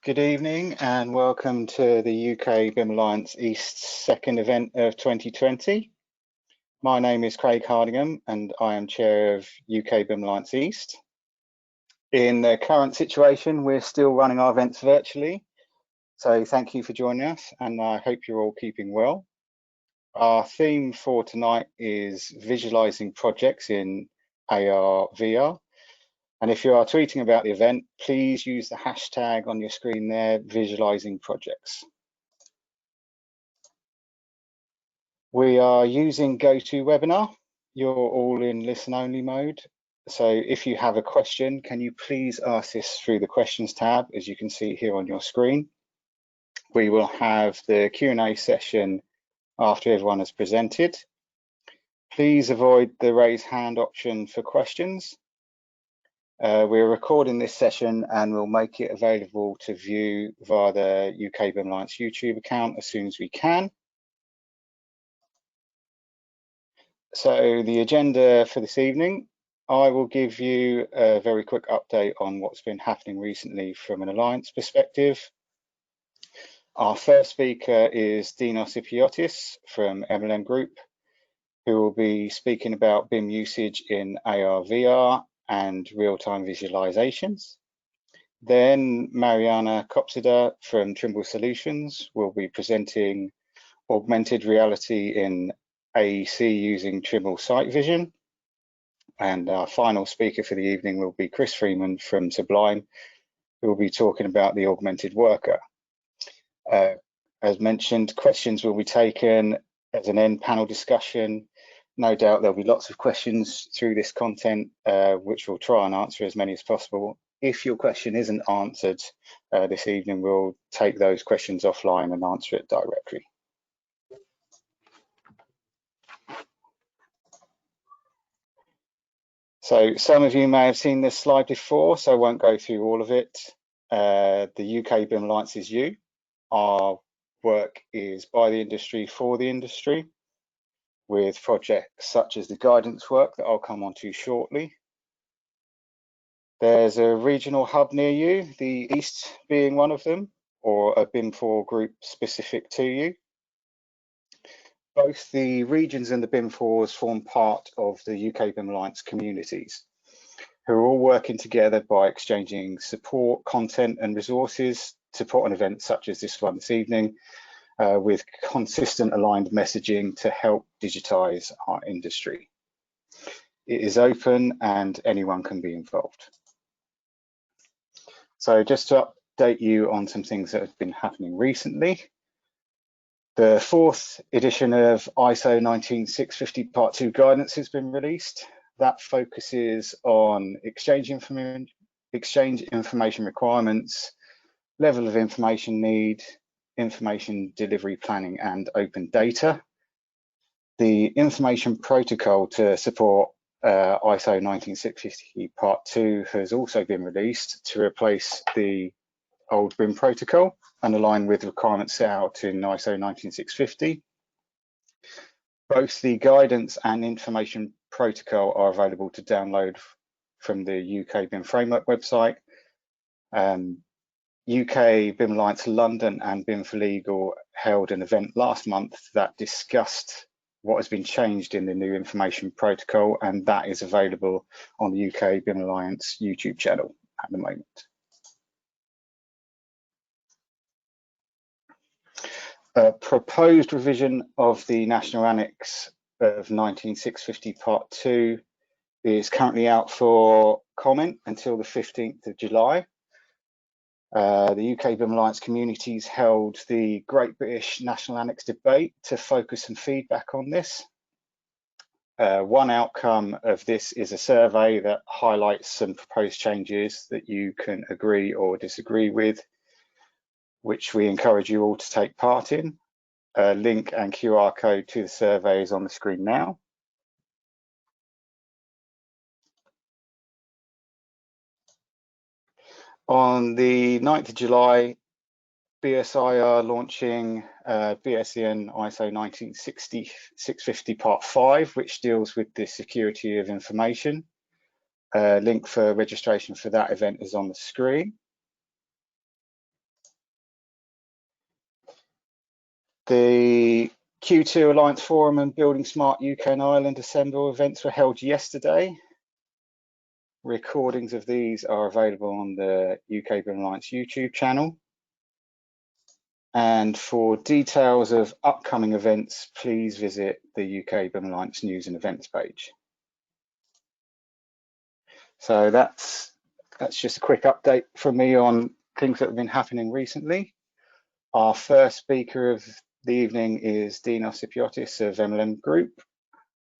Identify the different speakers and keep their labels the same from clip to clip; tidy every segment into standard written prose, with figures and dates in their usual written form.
Speaker 1: Good evening and welcome to the UK BIM Alliance East's second event of 2020. My name is Craig Hardingham and I am chair of UK BIM Alliance East. In the current situation, we're still running our events virtually. So thank you for joining us and I hope you're all keeping well. Our theme for tonight is visualizing projects in AR, VR. And if you are tweeting about the event, please use the hashtag on your screen there, Visualizing Projects. We are using GoToWebinar. You're all in listen-only mode. So if you have a question, can you please ask this through the questions tab, as you can see here on your screen. We will have the Q&A session after everyone has presented. Please avoid the raise hand option for questions. We're recording this session and we'll make it available to view via the UK BIM Alliance YouTube account as soon as we can. So the agenda for this evening, I will give you a very quick update on what's been happening recently from an Alliance perspective. Our first speaker is Dinos Ipiotis from MLM Group, who will be speaking about BIM usage in AR, VR and real-time visualizations. Then Mariana Kopsida from Trimble Solutions will be presenting augmented reality in AEC using Trimble Sight Vision. And our final speaker for the evening will be Chris Freeman from Sublime, who will be talking about the augmented worker. As mentioned, questions will be taken as an end panel discussion. No doubt there'll be lots of questions through this content, which we'll try and answer as many as possible. If your question isn't answered this evening, we'll take those questions offline and answer it directly. So some of you may have seen this slide before, so I won't go through all of it. The UK BIM Alliance is you. Our work is by the industry for the industry, with projects such as the guidance work that I'll come on to shortly. There's a regional hub near you, the East being one of them, or a BIM4 group specific to you. Both the regions and the BIM4s form part of the UK BIM Alliance communities, who are all working together by exchanging support, content and resources to put on events such as this one this evening, with consistent aligned messaging to help digitize our industry. It is open and anyone can be involved. So just to update you on some things that have been happening recently. The fourth edition of ISO 19650 Part 2 guidance has been released. That focuses on exchange information requirements, level of information need, information delivery planning and open data. The information protocol to support ISO 19650 Part 2 has also been released to replace the old BIM protocol and align with requirements set out in ISO 19650. Both the guidance and information protocol are available to download from the UK BIM Framework website. UK BIM Alliance London and BIM for Legal held an event last month that discussed what has been changed in the new information protocol, and that is available on the UK BIM Alliance YouTube channel at the moment. A proposed revision of the National Annex of 19650 Part 2 is currently out for comment until the 15th of July. The UK BIM Alliance communities held the Great British National Annex debate to focus some feedback on this. One outcome of this is a survey that highlights some proposed changes that you can agree or disagree with, which we encourage you all to take part in. A link and QR code to the survey is on the screen now. On the 9th of July, BSI are launching BSEN ISO 19650 Part 5, which deals with the security of information. A link for registration for that event is on the screen. The Q2 Alliance Forum and Building Smart UK and Ireland Assemble events were held yesterday. Recordings of these are available on the UK Building Alliance YouTube channel. And for details of upcoming events, please visit the UK Building Alliance News and Events page. So that's just a quick update from me on things that have been happening recently. Our first speaker of the evening is Dinos Ipiotis of MLM Group.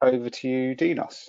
Speaker 1: Over to you, Dinos.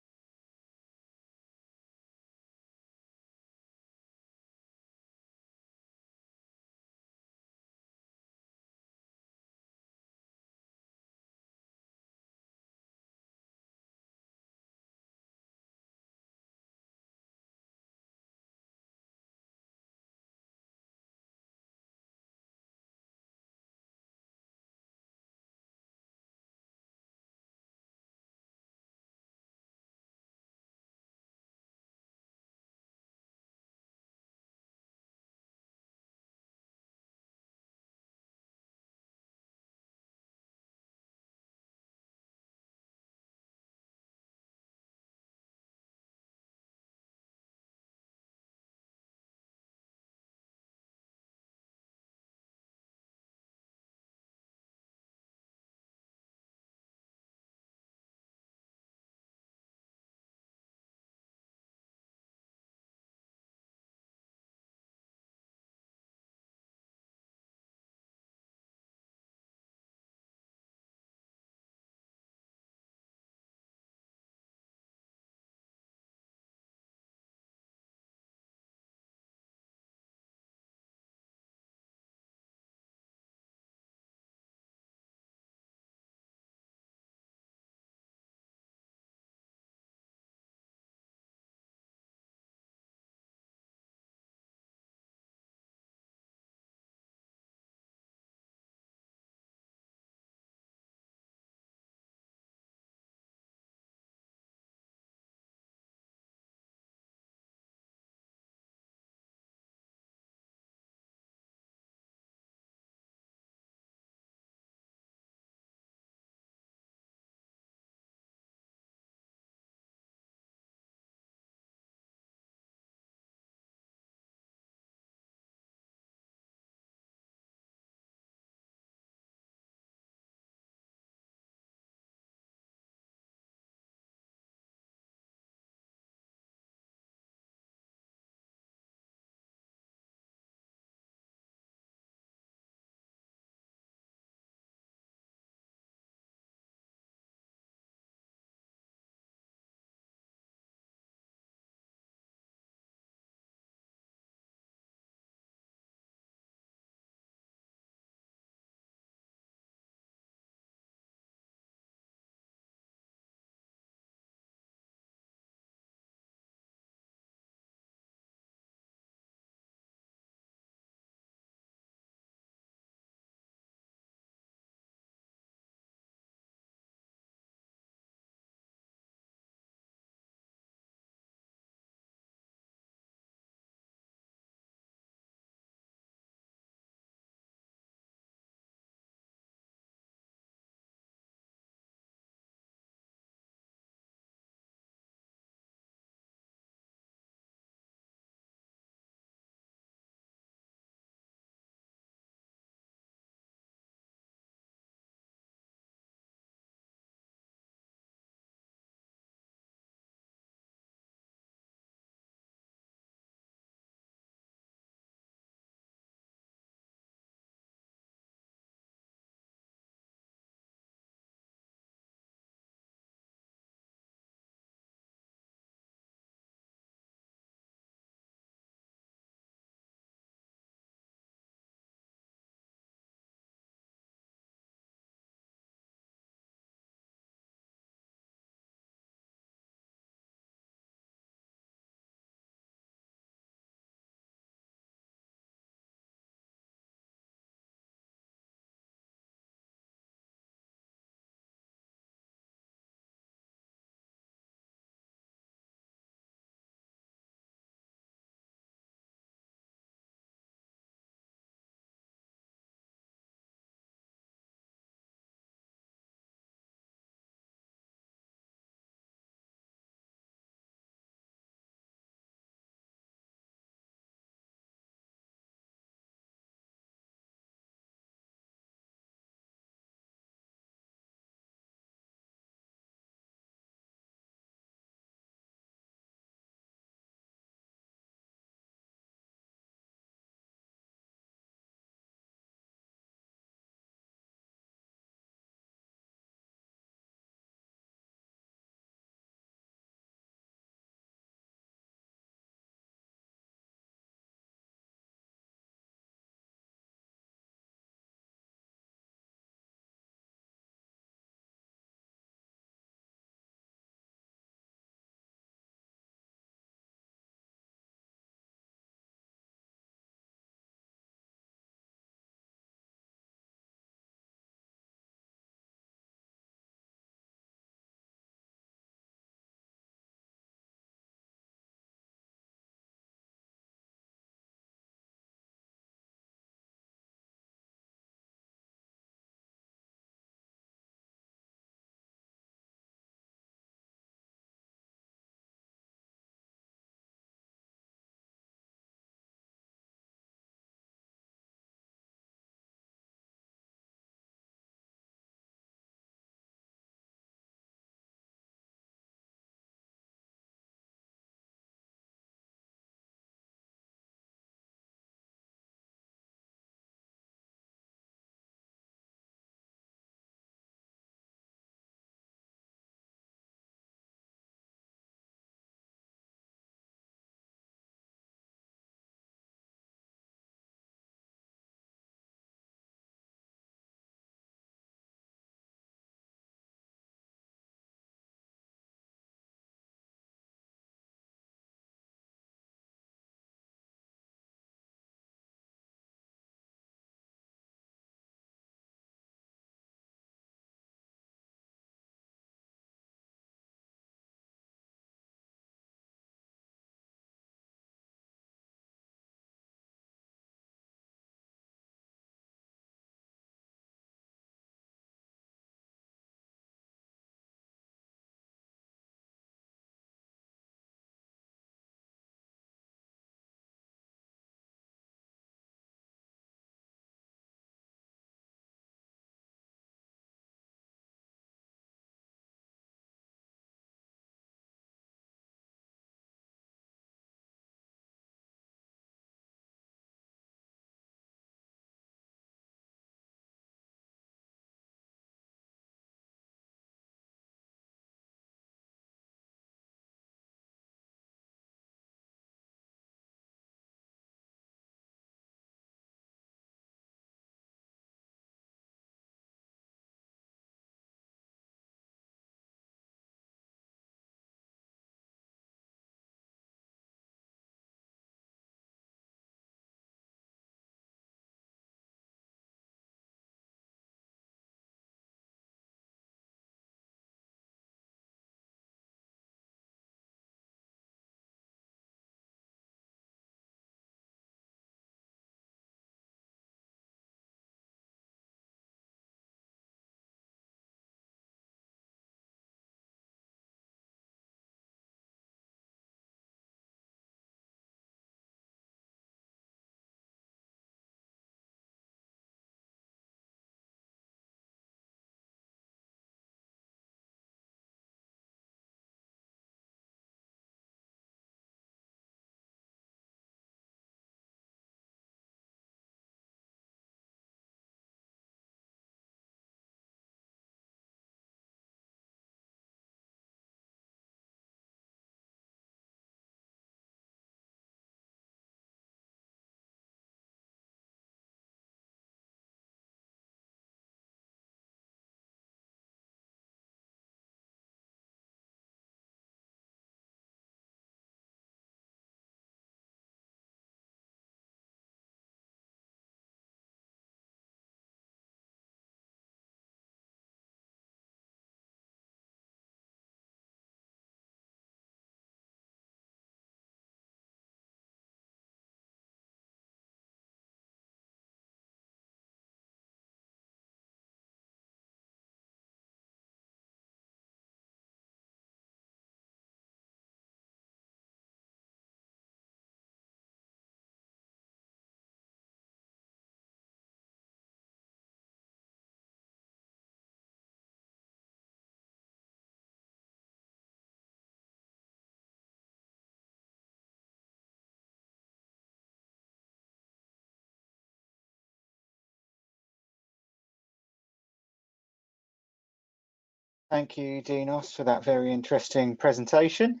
Speaker 1: Thank you, Dinos, for that very interesting presentation.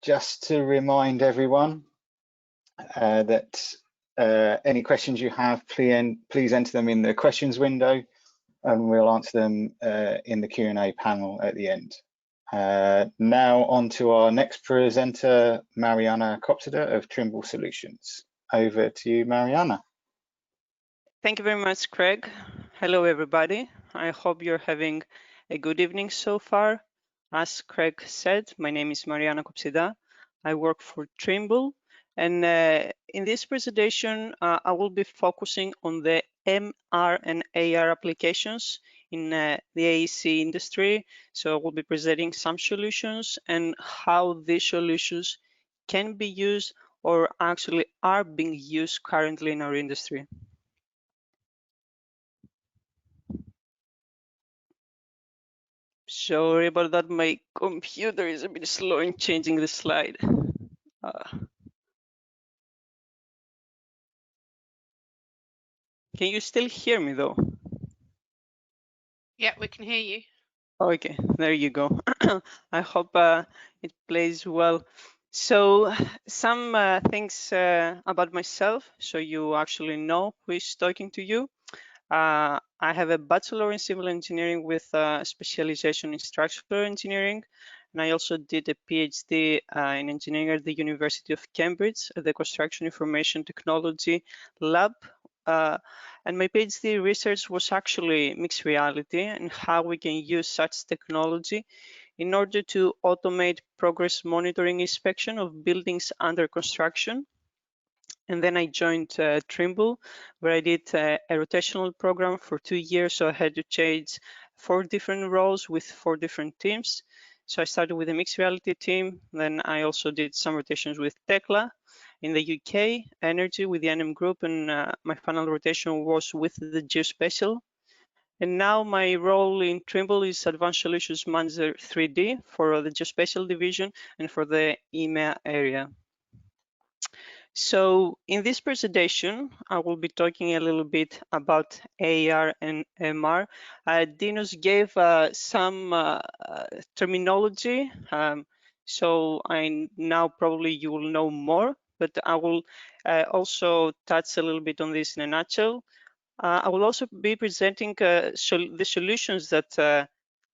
Speaker 1: Just to remind everyone that any questions you have, please enter them in the questions window, and we'll answer them in the Q&A panel at the end. Now on to our next presenter, Mariana Kopsida of Trimble Solutions. Over to you, Mariana.
Speaker 2: Thank you very much, Craig. Hello, everybody. I hope you're having a good evening so far. As Craig said, my name is Mariana Kopsida. I work for Trimble. And in this presentation, I will be focusing on the MR and AR applications in the AEC industry. So I will be presenting some solutions and how these solutions can be used or actually are being used currently in our industry. Sorry about that, my computer is a bit slow in changing the slide. Can you still hear me though?
Speaker 3: Yeah, we can hear you.
Speaker 2: Okay, there you go. I hope it plays well. So some things about myself, so you actually know who is talking to you. I have a bachelor in civil engineering with specialization in structural engineering, and I also did a PhD in engineering at the University of Cambridge at the Construction Information Technology Lab. And my PhD research was actually mixed reality and how we can use such technology in order to automate progress monitoring inspection of buildings under construction. And then I joined Trimble, where I did a rotational program for 2 years. So I had to change 4 different roles with 4 different teams. So I started with a mixed reality team. Then I also did some rotations with Tekla in the UK, Energy with the NM Group, and my final rotation was with the Geospatial. And now my role in Trimble is Advanced Solutions Manager 3D for the Geospatial division and for the EMEA area. So in this presentation, I will be talking a little bit about AR and MR. Dinos gave some terminology, so I now probably you will know more, but I will also touch a little bit on this in a nutshell. I will also be presenting the solutions that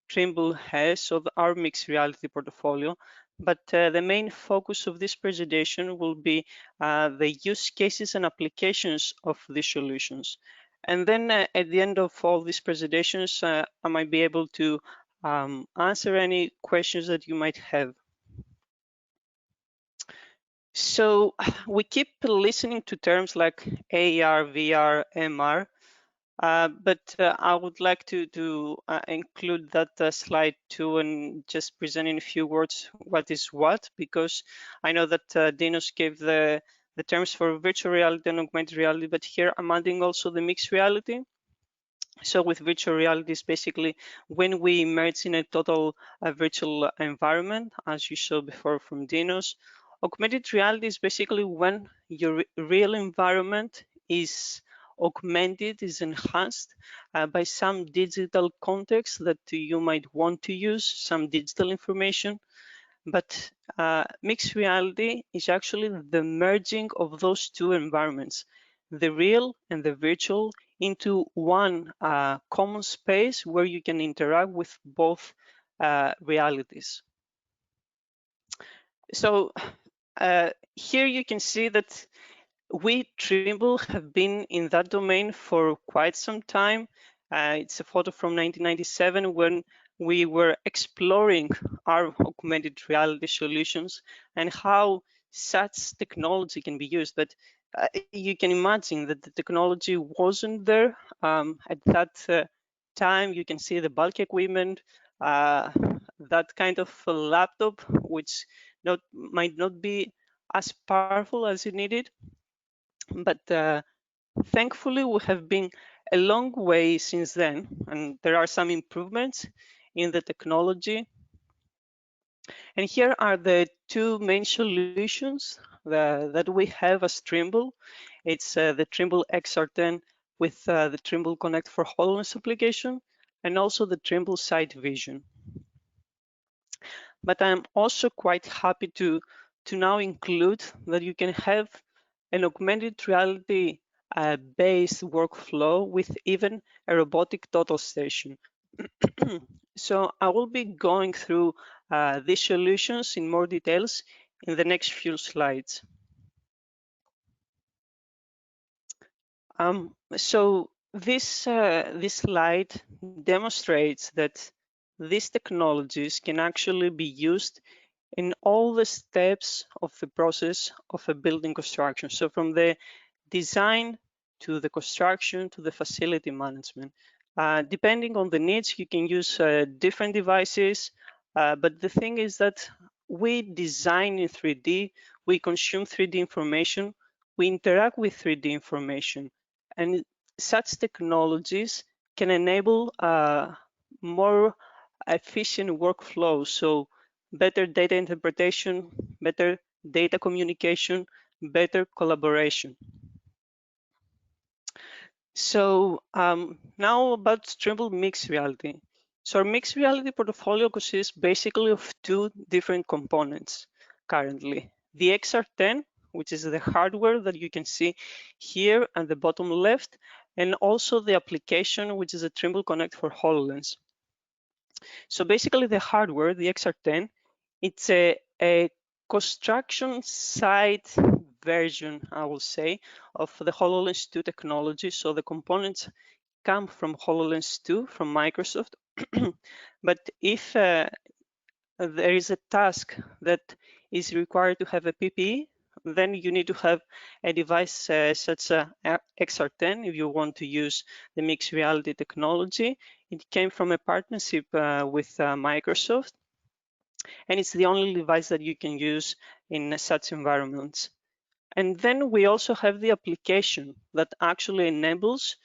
Speaker 2: Trimble has of our mixed reality portfolio. But the main focus of this presentation will be the use cases and applications of these solutions. And then at the end of all these presentations, I might be able to answer any questions that you might have. So we keep listening to terms like AR, VR, MR, but I would like to include that slide too and just present in a few words what is what, because I know that Dinos gave the terms for virtual reality and augmented reality, but here I'm adding also the mixed reality. So with virtual reality is basically when we immerse in a total virtual environment, as you saw before from Dinos. Augmented reality is basically when your real environment is augmented, is enhanced by some digital context that you might want to use, some digital information. But mixed reality is actually the merging of those two environments, the real and the virtual, into one common space where you can interact with both realities. So here you can see that we, Trimble, have been in that domain for quite some time. It's a photo from 1997 when we were exploring our augmented reality solutions and how such technology can be used. But you can imagine that the technology wasn't there at that time. You can see the bulk equipment, that kind of a laptop, which might not be as powerful as it needed. But thankfully, we have been a long way since then, and there are some improvements in the technology. And here are the 2 main solutions that we have as Trimble. It's the Trimble XR10 with the Trimble Connect for HoloLens application, and also the Trimble Sight Vision. But I'm also quite happy to now include that you can have an augmented reality based workflow with even a robotic total station. So I will be going through these solutions in more details in the next few slides. So this slide demonstrates that these technologies can actually be used in all the steps of the process of a building construction. So from the design to the construction to the facility management. Depending on the needs, you can use different devices, but the thing is that we design in 3D, we consume 3D information, we interact with 3D information, and such technologies can enable more efficient workflow. So better data interpretation, better data communication, better collaboration. So now about Trimble Mixed Reality. So our mixed reality portfolio consists basically of two different components currently. The XR10, which is the hardware that you can see here at the bottom left, and also the application, which is a Trimble Connect for HoloLens. So basically the hardware, the XR10, it's a construction site version, I will say, of the HoloLens 2 technology. So the components come from HoloLens 2 from Microsoft. But if there is a task that is required to have a PPE, then you need to have a device such as XR10 if you want to use the mixed reality technology. It came from a partnership with Microsoft, and it's the only device that you can use in such environments. And then we also have the application that actually enables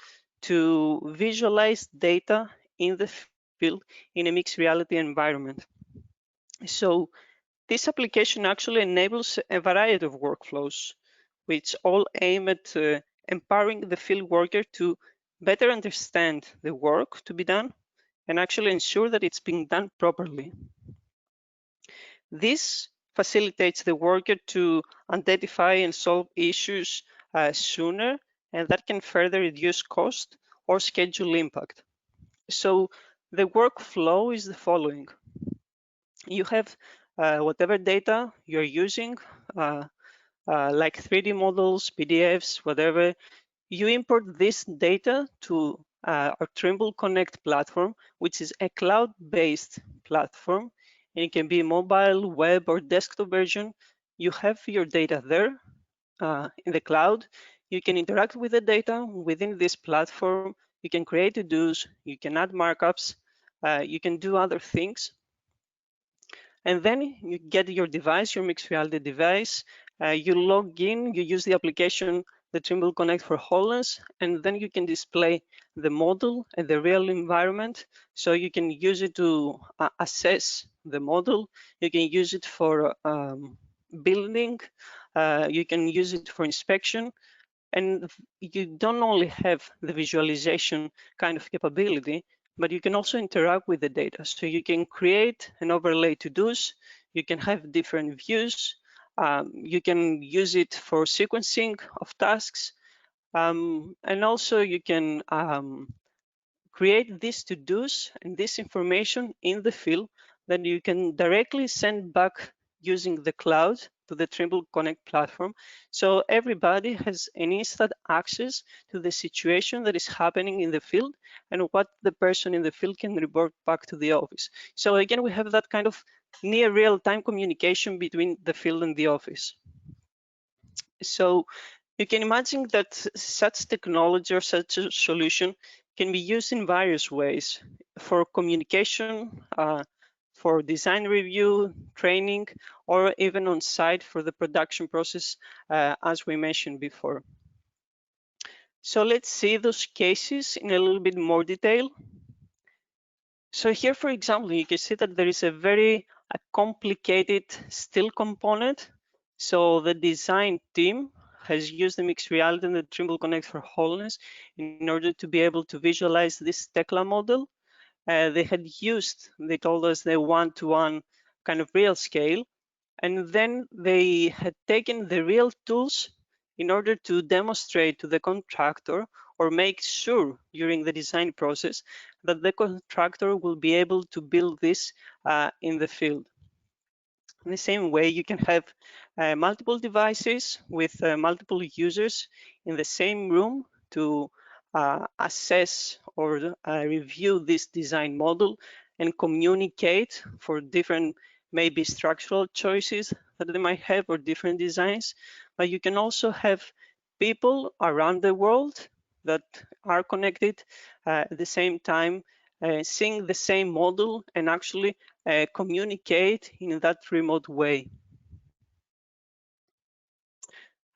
Speaker 2: to visualize data in the field in a mixed reality environment. So this application actually enables a variety of workflows, which all aim at empowering the field worker to better understand the work to be done and actually ensure that it's being done properly. This facilitates the worker to identify and solve issues sooner, and that can further reduce cost or schedule impact. So the workflow is the following. You have whatever data you're using, like 3D models, PDFs, whatever. You import this data to our Trimble Connect platform, which is a cloud-based platform. And it can be mobile, web, or desktop version. You have your data there in the cloud. You can interact with the data within this platform. You can create to-dos. You can add markups. You can do other things. And then you get your device, your mixed reality device. You log in, you use the application, the Trimble Connect for HoloLens, and then you can display the model and the real environment. So you can use it to assess the model. You can use it for building. You can use it for inspection. And you don't only have the visualization kind of capability, but you can also interact with the data. So you can create an overlay to-dos, you can have different views, you can use it for sequencing of tasks, and also you can create these to-dos and this information in the field that you can directly send back using the cloud to the Trimble Connect platform. So everybody has an instant access to the situation that is happening in the field and what the person in the field can report back to the office. So again, we have that kind of near real-time communication between the field and the office. So you can imagine that such technology or such a solution can be used in various ways for communication, for design review, training, or even on site for the production process, as we mentioned before. So let's see those cases in a little bit more detail. So here, for example, you can see that there is a very complicated steel component. So the design team has used the mixed reality and the Trimble Connect for HoloLens in order to be able to visualize this Tekla model. They told us the one-to-one kind of real scale, and then they had taken the real tools in order to demonstrate to the contractor or make sure during the design process that the contractor will be able to build this in the field. In the same way, you can have multiple devices with multiple users in the same room to assess or review this design model and communicate for different maybe structural choices that they might have or different designs. But you can also have people around the world that are connected at the same time, seeing the same model and actually communicate in that remote way.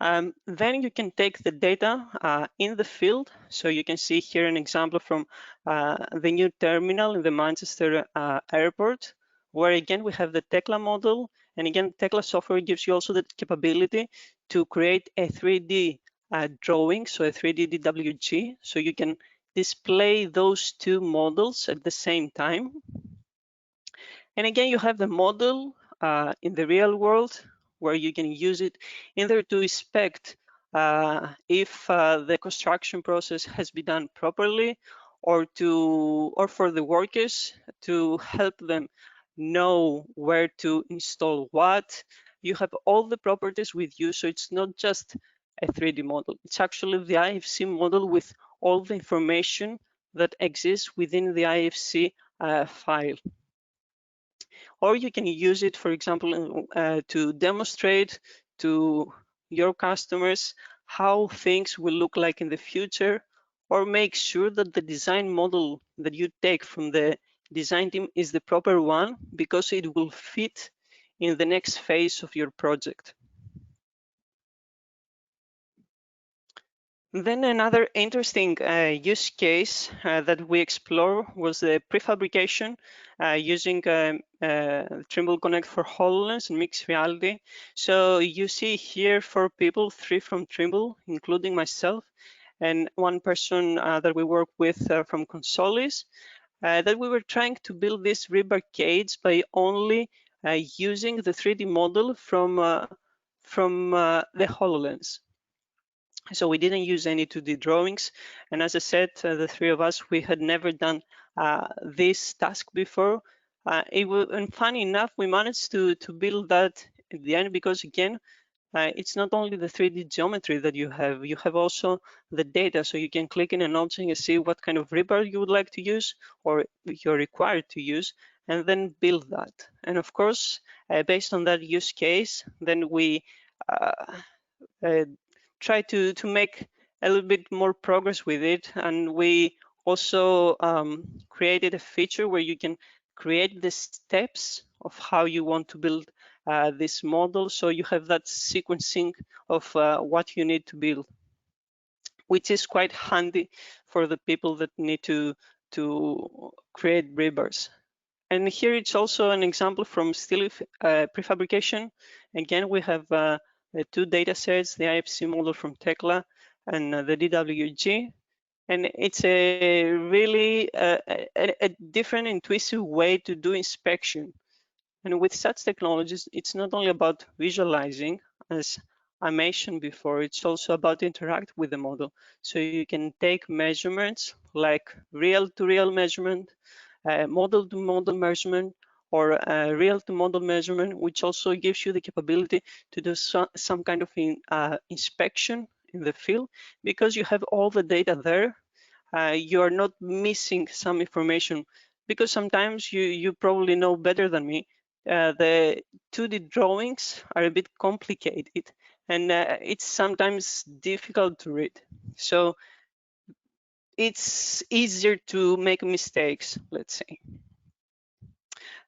Speaker 2: Then you can take the data in the field. So you can see here an example from the new terminal in the Manchester airport, where again we have the Tekla model. And again, Tekla software gives you also the capability to create a 3D drawing, so a 3D DWG. So you can display those two models at the same time. And again, you have the model in the real world where you can use it either to inspect if the construction process has been done properly, or for the workers to help them know where to install what. You have all the properties with you, so it's not just a 3D model. It's actually the IFC model with all the information that exists within the IFC file. Or you can use it, for example, to demonstrate to your customers how things will look like in the future, or make sure that the design model that you take from the design team is the proper one, because it will fit in the next phase of your project. Then another interesting use case that we explore was the prefabrication using Trimble Connect for HoloLens and mixed reality. So you see here 4 people, 3 from Trimble, including myself, and 1 person that we work with from Consolis, that we were trying to build these rebar cage by only using the 3D model from the HoloLens. So we didn't use any 2D drawings. And as I said, the 3 of us, we had never done this task before. And funny enough, we managed to build that at the end, because again, it's not only the 3D geometry that you have also the data. So you can click in an object and see what kind of rebar you would like to use, or you're required to use, and then build that. And of course, based on that use case, then we try to make a little bit more progress with it. And we also created a feature where you can create the steps of how you want to build this model. So you have that sequencing of what you need to build, which is quite handy for the people that need to create rebars. And here it's also an example from still prefabrication. Again, we have the 2 data sets, the IFC model from Tekla and the DWG. And it's a really a different intuitive way to do inspection. And with such technologies, it's not only about visualizing, as I mentioned before, it's also about interact with the model. So you can take measurements like real-to-real measurement, model-to-model measurement, or real-to-model measurement, which also gives you the capability to do some kind of inspection in the field, because you have all the data there. You are not missing some information, because sometimes you probably know better than me. The 2D drawings are a bit complicated, and it's sometimes difficult to read. So it's easier to make mistakes, let's say.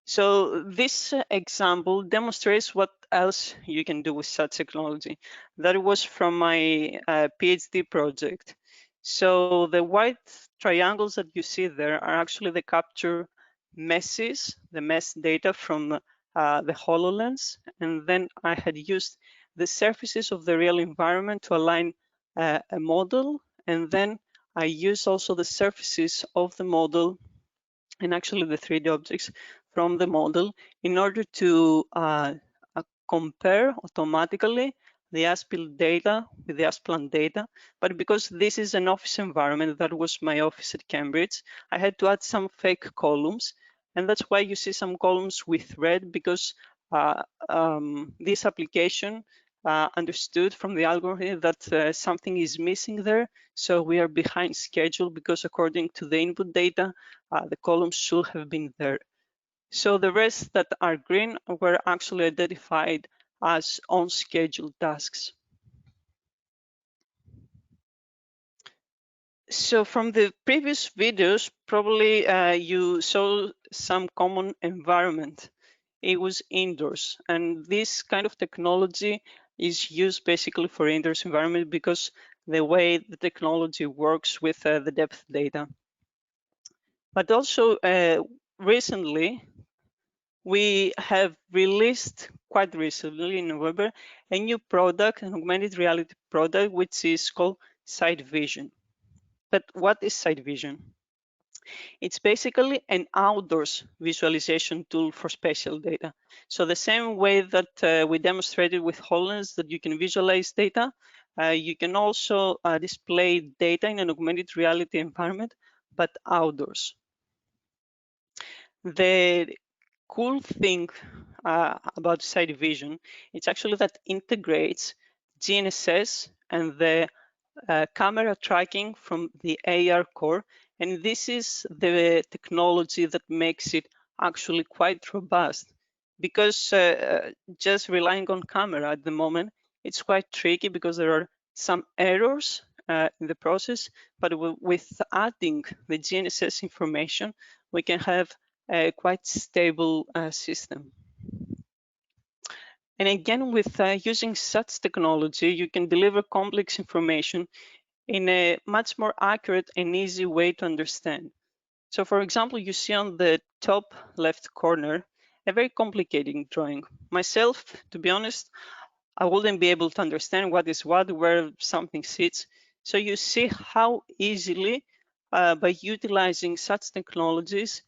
Speaker 2: So this example demonstrates what else you can do with such technology. That was from my PhD project. So the white triangles that you see there are actually the capture meshes, the mesh data from the HoloLens. And then I had used the surfaces of the real environment to align a model. And then I used also the surfaces of the model and actually the 3D objects from the model in order to compare automatically the as-built data with the as-planned data. But because this is an office environment, that was my office at Cambridge, I had to add some fake columns. And that's why you see some columns with red, because this application understood from the algorithm that something is missing there. So we are behind schedule because according to the input data, the columns should have been there. So the rest that are green were actually identified as on-schedule tasks. So from the previous videos, probably you saw some common environment. It was indoors, and this kind of technology is used basically for indoors environment because the way the technology works with the depth data. But also recently, we have released quite recently in November a new product, an augmented reality product, which is called Site Vision. But what is Site Vision? It's basically an outdoors visualization tool for spatial data. So the same way that we demonstrated with HoloLens that you can visualize data, you can also display data in an augmented reality environment, but outdoors. The cool thing about Site Vision, it's actually that integrates GNSS and the camera tracking from the AR core. And this is the technology that makes it actually quite robust, because just relying on camera at the moment, it's quite tricky because there are some errors in the process, but with adding the GNSS information, we can have a quite stable system. And again, with using such technology, you can deliver complex information in a much more accurate and easy way to understand. So for example, you see on the top left corner, a very complicated drawing. Myself, to be honest, I wouldn't be able to understand what is what, where something sits. So you see how easily, by utilizing such technologies,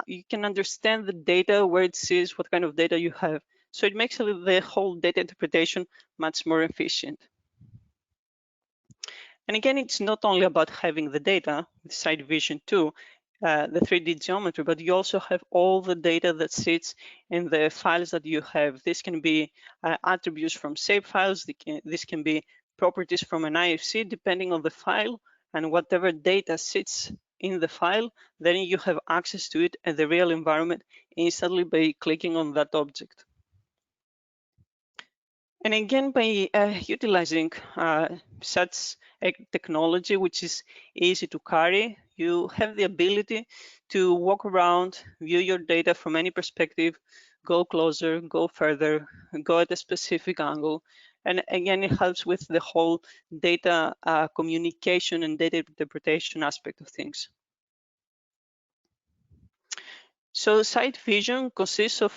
Speaker 2: you can understand the data, where it sits, what kind of data you have. So it makes the whole data interpretation much more efficient. And again, it's not only about having the data with Site Vision 2, the 3D geometry, but you also have all the data that sits in the files that you have. This can be attributes from shape files. This can be properties from an IFC, depending on the file, and whatever data sits in the file, then you have access to it in the real environment instantly by clicking on that object. And again, by utilizing such a technology, which is easy to carry, you have the ability to walk around, view your data from any perspective, go closer, go further, go at a specific angle. And again, it helps with the whole data communication and data interpretation aspect of things. So Site Vision consists of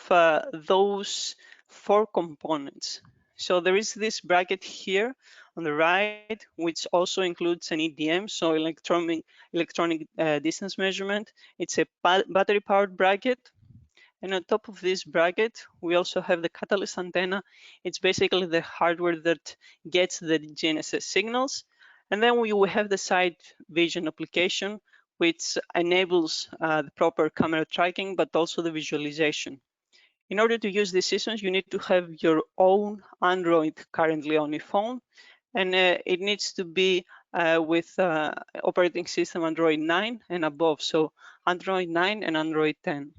Speaker 2: those 4 components. So there is this bracket here on the right, which also includes an EDM, so electronic distance measurement. It's a battery-powered bracket. And on top of this bracket, we also have the catalyst antenna. It's basically the hardware that gets the GNSS signals. And then we have the Site Vision application, which enables the proper camera tracking, but also the visualization. In order to use these systems, you need to have your own Android currently on your phone, and it needs to be with operating system Android 9 and above, so Android 9 and Android 10.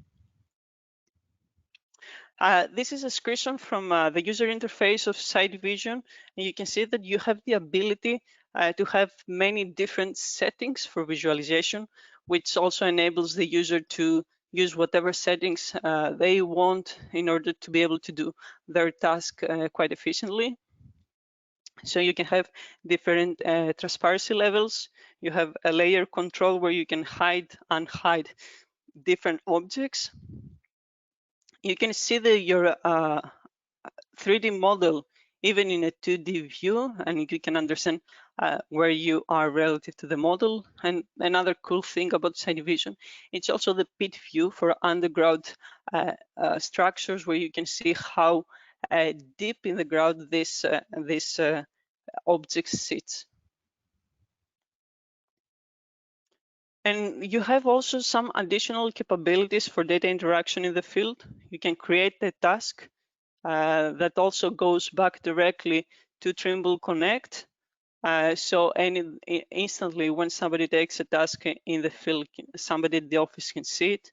Speaker 2: This is a screenshot from the user interface of Site Vision, and you can see that you have the ability to have many different settings for visualization, which also enables the user to use whatever settings they want in order to be able to do their task quite efficiently. So you can have different transparency levels. You have a layer control where you can hide and unhide different objects. You can see your 3D model even in a 2D view, and you can understand where you are relative to the model. And another cool thing about side vision, it's also the pit view for underground structures, where you can see how deep in the ground this object sits. And you have also some additional capabilities for data interaction in the field. You can create a task that also goes back directly to Trimble Connect. So instantly when somebody takes a task in the field, somebody at the office can see it.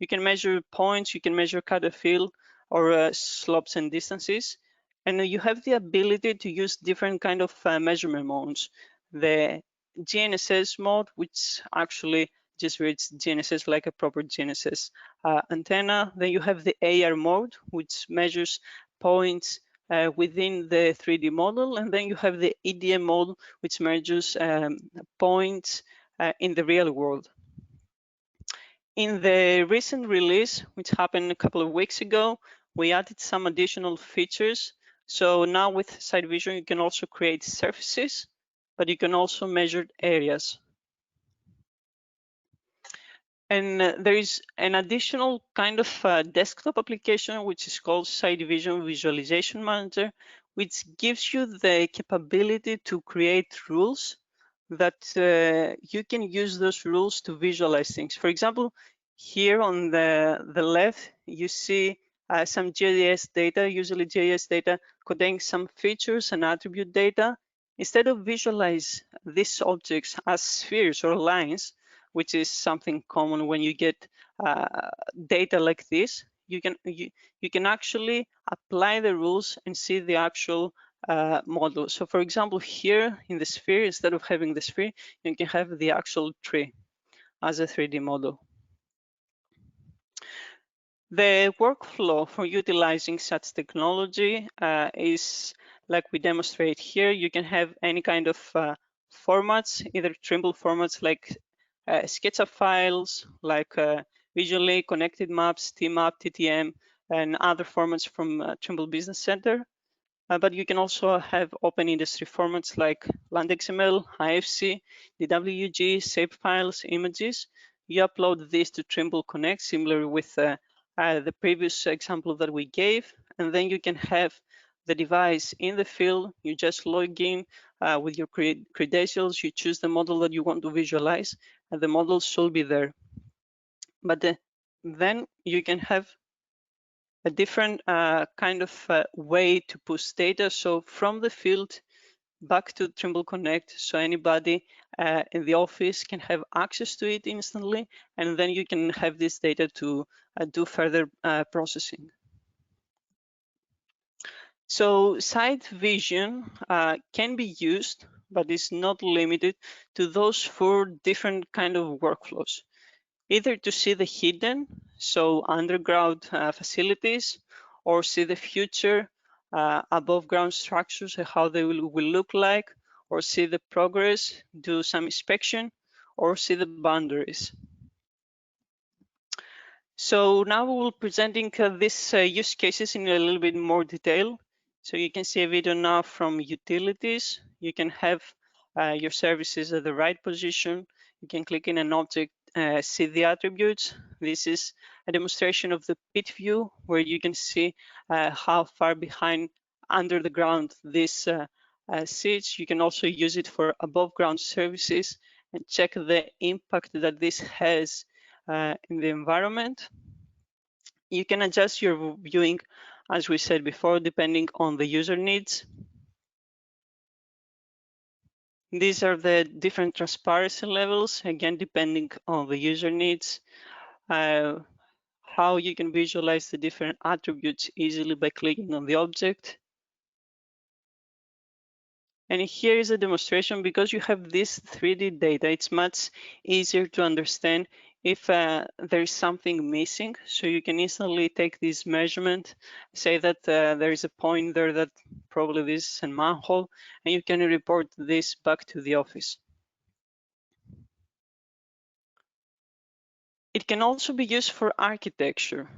Speaker 2: You can measure points, you can measure cut and fill, or slopes and distances. And you have the ability to use different kind of measurement modes. The GNSS mode, which actually just reads GNSS like a proper GNSS antenna. Then you have the AR mode, which measures points within the 3D model. And then you have the EDM mode, which measures points in the real world. In the recent release, which happened a couple of weeks ago, we added some additional features. So now with side vision, you can also create surfaces, but you can also measure areas. And there is an additional kind of desktop application, which is called Side Vision Visualization Manager, which gives you the capability to create rules that you can use those rules to visualize things. For example, here on the left, you see some GIS data, usually GIS data containing some features and attribute data. Instead of visualize these objects as spheres or lines, which is something common when you get data like this, you can actually apply the rules and see the actual model. So for example, here in the sphere, instead of having the sphere, you can have the actual tree as a 3D model. The workflow for utilizing such technology is like we demonstrate here. You can have any kind of formats, either Trimble formats like SketchUp files, like visually connected maps, TMAP, TTM, and other formats from Trimble Business Center. But you can also have open industry formats like LandXML, IFC, DWG, shapefiles, images. You upload this to Trimble Connect, similar with the previous example that we gave, and then you can have the device in the field. You just log in with your credentials, you choose the model that you want to visualize, and the model should be there. But then you can have a different kind of way to push data. So from the field back to Trimble Connect, so anybody in the office can have access to it instantly, and then you can have this data to do further processing. So side vision can be used, but is not limited to those 4 different kind of workflows. Either to see the hidden, so underground facilities, or see the future above ground structures and how they will look like, or see the progress, do some inspection, or see the boundaries. So now we will presenting these use cases in a little bit more detail. So you can see a video now from utilities. You can have your services at the right position. You can click in an object, see the attributes. This is a demonstration of the pit view, where you can see how far behind under the ground this sits. You can also use it for above ground services and check the impact that this has in the environment. You can adjust your viewing, as we said before, depending on the user needs. These are the different transparency levels, again, depending on the user needs. How you can visualize the different attributes easily by clicking on the object. And here is a demonstration. Because you have this 3D data, it's much easier to understand if there is something missing. So you can instantly take this measurement, say that there is a point there that probably this is a manhole, and you can report this back to the office. It can also be used for architecture.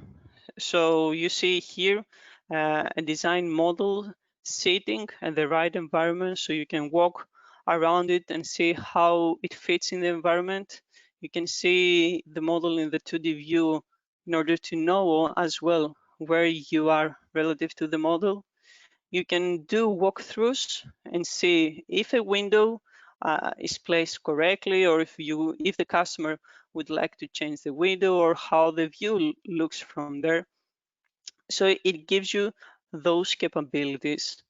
Speaker 2: So you see here a design model sitting in the right environment, so you can walk around it and see how it fits in the environment. You can see the model in the 2D view in order to know as well where you are relative to the model. You can do walkthroughs and see if a window is placed correctly, or if the customer would like to change the window, or how the view looks from there. So it gives you those capabilities.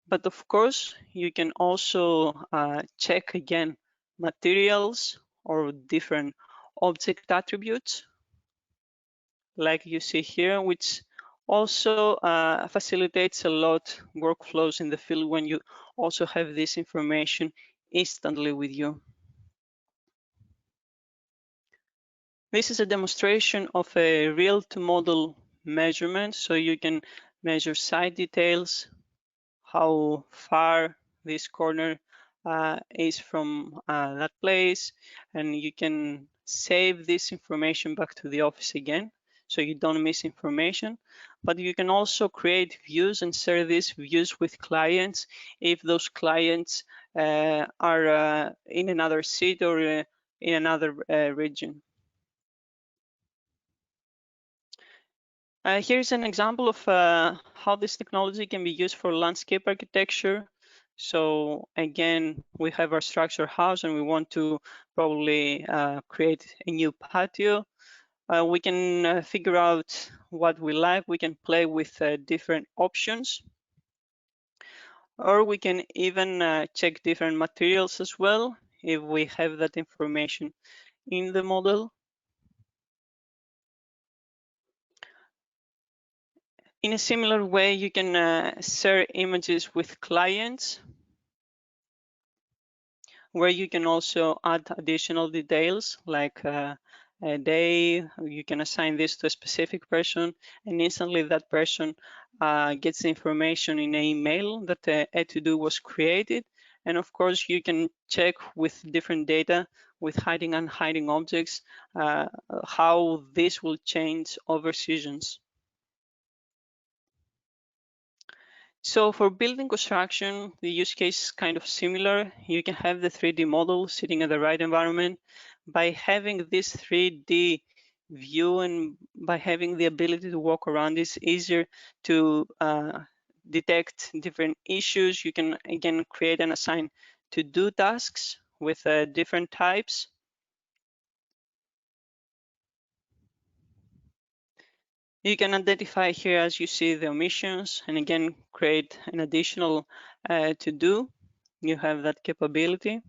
Speaker 2: But of course, you can also check again materials or different object attributes, like you see here, which also facilitates a lot workflows in the field when you also have this information instantly with you. This is a demonstration of a real-to-model measurement, so you can measure side details, how far this corner is from that place, and you can save this information back to the office again, so you don't miss information. But you can also create views and share these views with clients if those clients are in another city or in another region. Here's an example of how this technology can be used for landscape architecture. So again, we have our structure house and we want to probably create a new patio. We can figure out what we like. We can play with different options, or we can even check different materials as well if we have that information in the model. In a similar way, you can share images with clients, where you can also add additional details like a day. You can assign this to a specific person, and instantly that person gets the information in an email that a to-do was created. And of course, you can check with different data, with hiding and hiding objects, how this will change over seasons. So for building construction, the use case is kind of similar. You can have the 3D model sitting in the right environment. By having this 3D view and by having the ability to walk around, it's easier to detect different issues. You can again create and assign to-do tasks with different types. You can identify here, as you see, the omissions, and again create an additional to-do. You have that capability.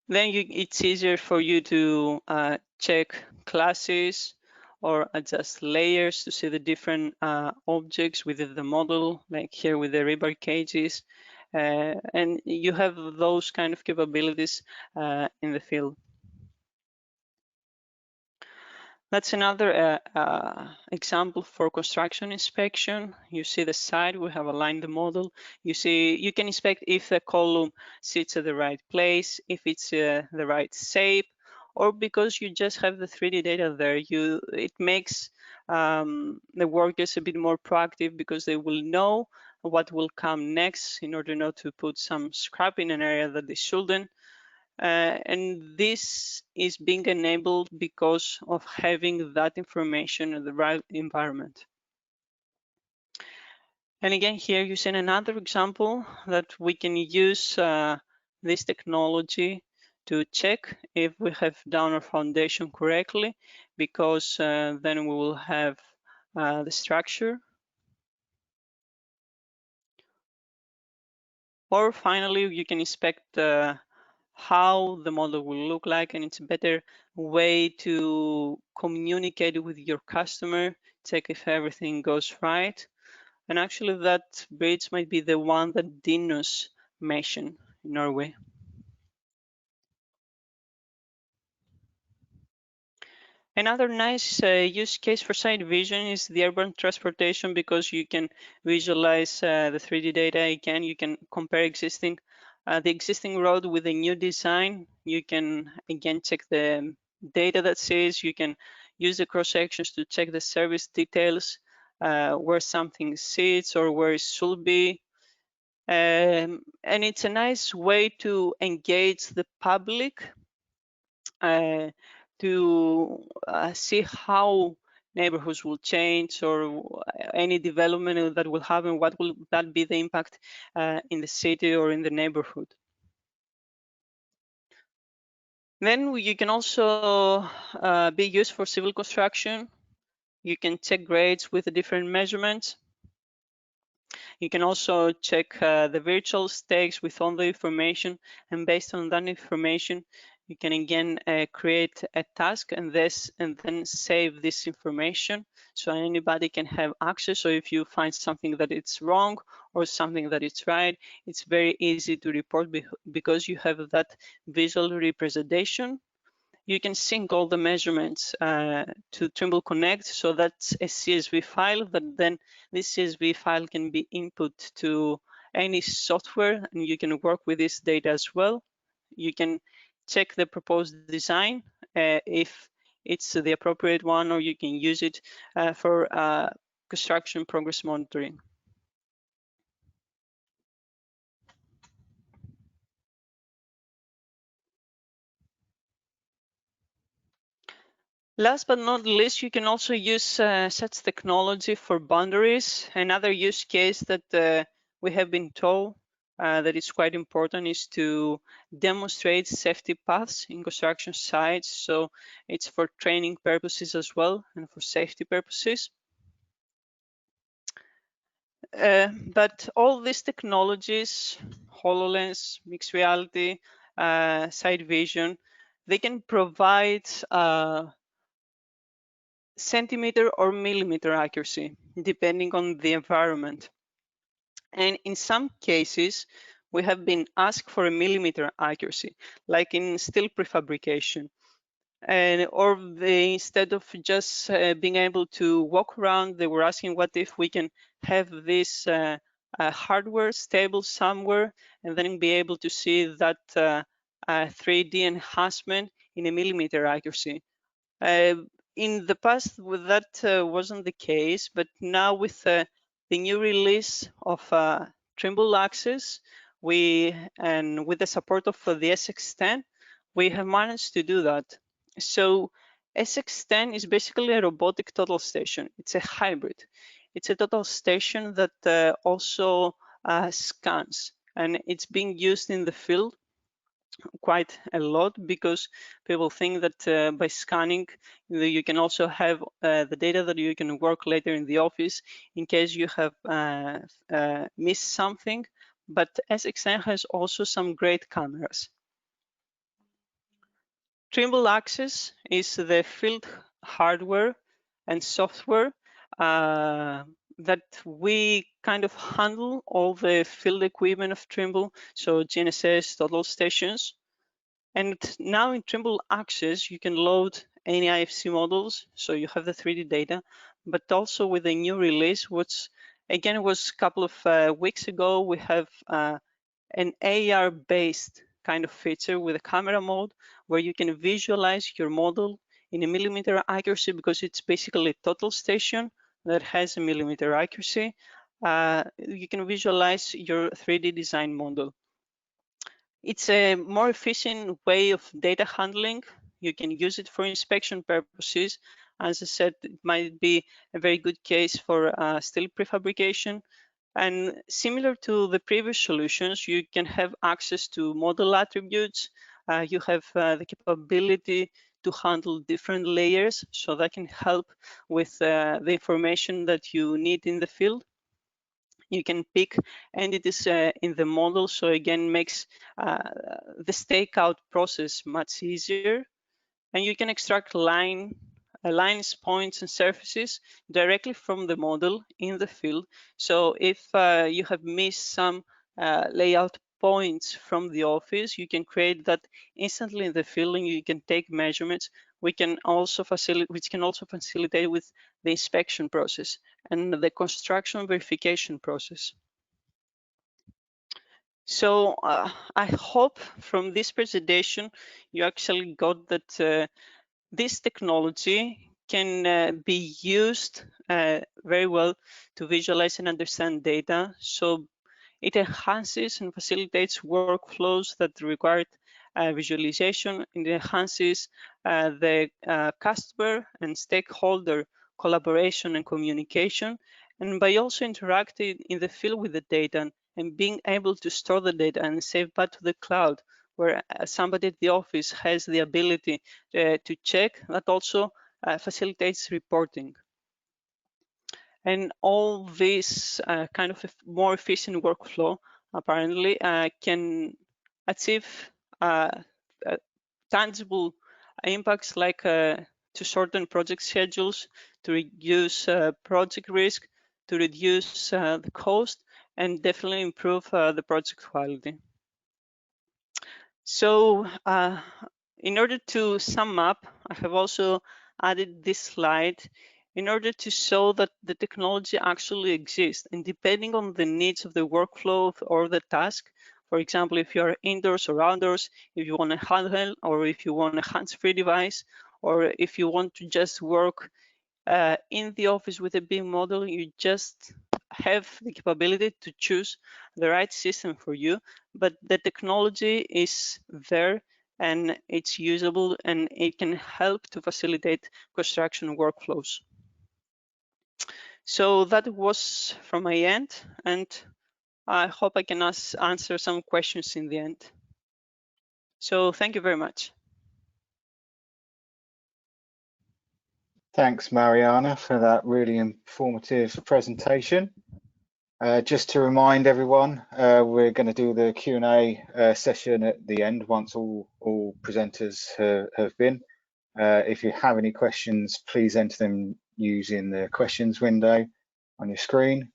Speaker 2: Then it's easier for you to check classes or adjust layers to see the different objects within the model, like here with the rebar cages. And you have those kind of capabilities in the field. That's another example for construction inspection. You see the side, we have aligned the model. You see, you can inspect if the column sits at the right place, if it's the right shape, or because you just have the 3D data there, it makes the workers a bit more proactive because they will know what will come next in order not to put some scrap in an area that they shouldn't. And this is being enabled because of having that information in the right environment. And again, here you see another example that we can use this technology to check if we have done our foundation correctly, because then we will have the structure. Or finally, you can inspect how the model will look like, and it's a better way to communicate with your customer, check if everything goes right. And actually that bridge might be the one that Dinos mentioned in Norway. Another nice use case for site vision is the urban transportation, because you can visualize the 3D data. Again, you can compare the existing road with a new design. You can again check the data that says you can use the cross sections to check the service details, where something sits or where it should be. And it's a nice way to engage the public, to see how neighborhoods will change, or any development that will happen, what will that be the impact in the city or in the neighborhood. Then you can also be used for civil construction. You can check grades with the different measurements. You can also check the virtual stakes with all the information, and based on that information, you can again create a task and then save this information so anybody can have access. So if you find something that it's wrong or something that it's right, it's very easy to report because you have that visual representation. You can sync all the measurements to Trimble Connect, so that's a CSV file that then this CSV file can be input to any software, and you can work with this data as well. You can check the proposed design if it's the appropriate one, or you can use it for construction progress monitoring. Last but not least, you can also use such technology for boundaries. Another use case that we have been told that is quite important is to demonstrate safety paths in construction sites. So it's for training purposes as well and for safety purposes. But all these technologies, HoloLens, mixed reality, side vision, they can provide centimeter or millimeter accuracy, depending on the environment. And in some cases, we have been asked for a millimeter accuracy, like in steel prefabrication. Or instead of just being able to walk around, they were asking what if we can have this hardware stable somewhere and then be able to see that 3D enhancement in a millimeter accuracy. In the past, that wasn't the case, but now with the new release of Trimble Access, and with the support of the SX10, we have managed to do that. So SX10 is basically a robotic total station. It's a hybrid. It's a total station that also scans, and it's being used in the field quite a lot because people think that by scanning you can also have the data that you can work later in the office in case you have missed something. But SXN has also some great cameras. Trimble Access is the field hardware and software that we kind of handle all the field equipment of Trimble, so GNSS, total stations. And now in Trimble Access, you can load any IFC models, so you have the 3D data, but also with a new release, which again was a couple of weeks ago, we have an AR-based kind of feature with a camera mode where you can visualize your model in a millimeter accuracy because it's basically a total station that has a millimeter accuracy. You can visualize your 3D design model. It's a more efficient way of data handling. You can use it for inspection purposes. As I said, it might be a very good case for steel prefabrication. And similar to the previous solutions, you can have access to model attributes. You have the capability to handle different layers, so that can help with the information that you need in the field. You can pick entities in the model, so again makes the stakeout process much easier. And you can extract lines, points, and surfaces directly from the model in the field. So if you have missed some layout points from the office, you can create that instantly in the field, and you can take measurements. Which can also facilitate with the inspection process and the construction verification process. So I hope from this presentation you actually got that this technology can be used very well to visualize and understand data. So it enhances and facilitates workflows that require visualization. It enhances the customer and stakeholder collaboration and communication. And by also interacting in the field with the data and being able to store the data and save back to the cloud, where somebody at the office has the ability to check, that also facilitates reporting. And all this kind of more efficient workflow apparently can achieve tangible impacts like to shorten project schedules, to reduce project risk, to reduce the cost, and definitely improve the project quality. So in order to sum up, I have also added this slide in order to show that the technology actually exists, and depending on the needs of the workflow or the task, for example, if you're indoors or outdoors, if you want a handheld or if you want a hands-free device, or if you want to just work in the office with a BIM model, you just have the capability to choose the right system for you, but the technology is there and it's usable and it can help to facilitate construction workflows. So that was from my end, and I hope I can answer some questions in the end. So thank you very much.
Speaker 1: Thanks, Mariana, for that really informative presentation. Just to remind everyone, we're going to do the Q&A session at the end once all presenters have been. If you have any questions, please enter them using the questions window on your screen.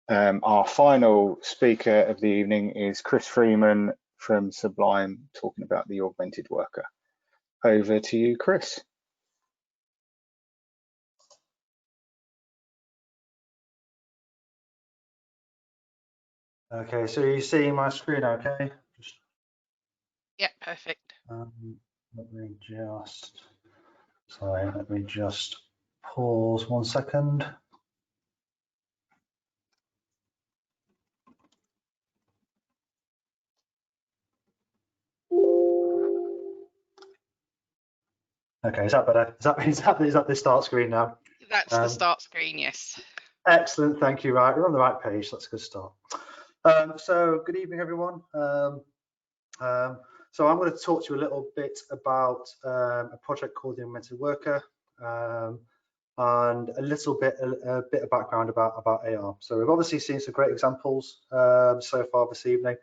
Speaker 1: Our final speaker of the evening is Chris Freeman from Sublime, talking about the augmented worker. Over to you, Chris.
Speaker 3: Okay, so you see my screen okay?
Speaker 4: Yeah, perfect.
Speaker 3: Let me just pause 1 second. Okay, is that better? Is that the start screen now?
Speaker 4: That's the start screen, yes.
Speaker 3: Excellent, thank you. Right, we're on the right page. That's a good start. So good evening, everyone. So I'm going to talk to you a little bit about a project called the Augmented Worker, and a bit of background about AR. So we've obviously seen some great examples so far this evening.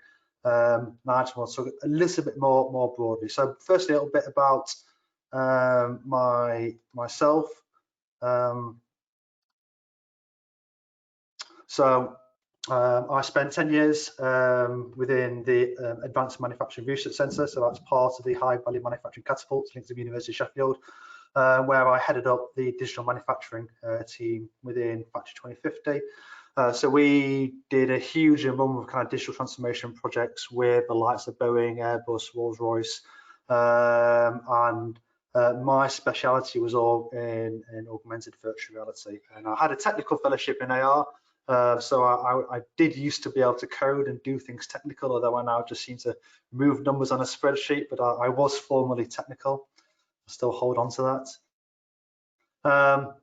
Speaker 3: Now I just want to talk a little bit more broadly. So firstly, a little bit about myself. I spent 10 years within the Advanced Manufacturing Research Centre, so that's part of the High Value Manufacturing Catapult linked to the University of Sheffield, where I headed up the digital manufacturing team within Factory 2050. So we did a huge number of kind of digital transformation projects with the likes of Boeing, Airbus, Rolls-Royce, and my speciality was all in augmented virtual reality. And I had a technical fellowship in AR, so I did used to be able to code and do things technical, although I now just seem to move numbers on a spreadsheet, but I was formerly technical. I still hold on to that.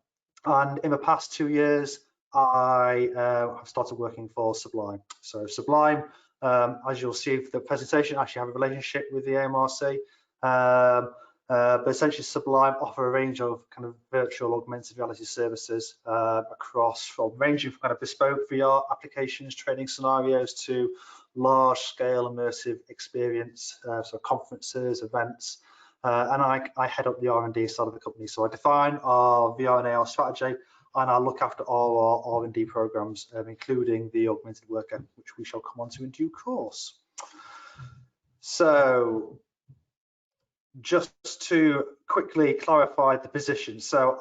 Speaker 3: And in the past 2 years, I have started working for Sublime. So Sublime, as you'll see for the presentation, actually have a relationship with the AMRC. But essentially Sublime offer a range of kind of virtual augmented reality services across from ranging from kind of bespoke VR applications, training scenarios to large scale immersive experience, so conferences, events. And I head up the R&D side of the company. So I define our VR and AR strategy, and I look after all our R&D programs, including the augmented worker, which we shall come on to in due course. So just to quickly clarify the position. So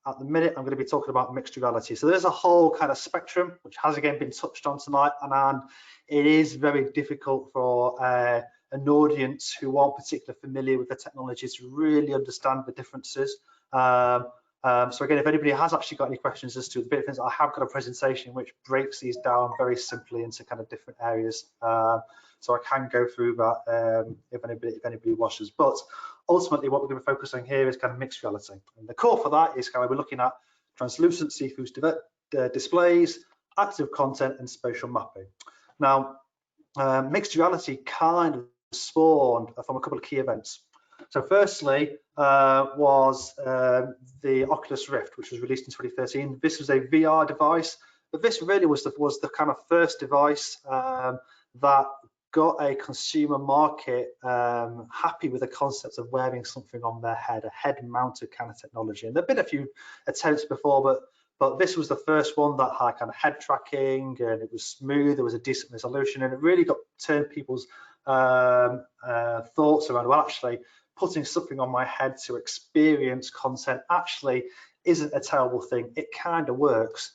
Speaker 3: at the minute, I'm going to be talking about mixed reality. So there's a whole kind of spectrum, which has again been touched on tonight, and it is very difficult for an audience who aren't particularly familiar with the technology to really understand the differences. So again, if anybody has actually got any questions as to the bit of things, I have got a presentation which breaks these down very simply into kind of different areas. So I can go through that if anybody wishes. But ultimately, what we're going to be focusing here is kind of mixed reality. And the core for that is kind of we're looking at translucent see-through displays, active content, and spatial mapping. Now, mixed reality kind of spawned from a couple of key events. So firstly was the Oculus Rift, which was released in 2013. This was a VR device, but this really was the kind of first device that got a consumer market happy with the concept of wearing something on their head, a head-mounted kind of technology. And there've been a few attempts before, but this was the first one that had kind of head tracking, and it was smooth, there was a decent resolution, and it really got turned people's thoughts around, well, actually, putting something on my head to experience content actually isn't a terrible thing. It kind of works.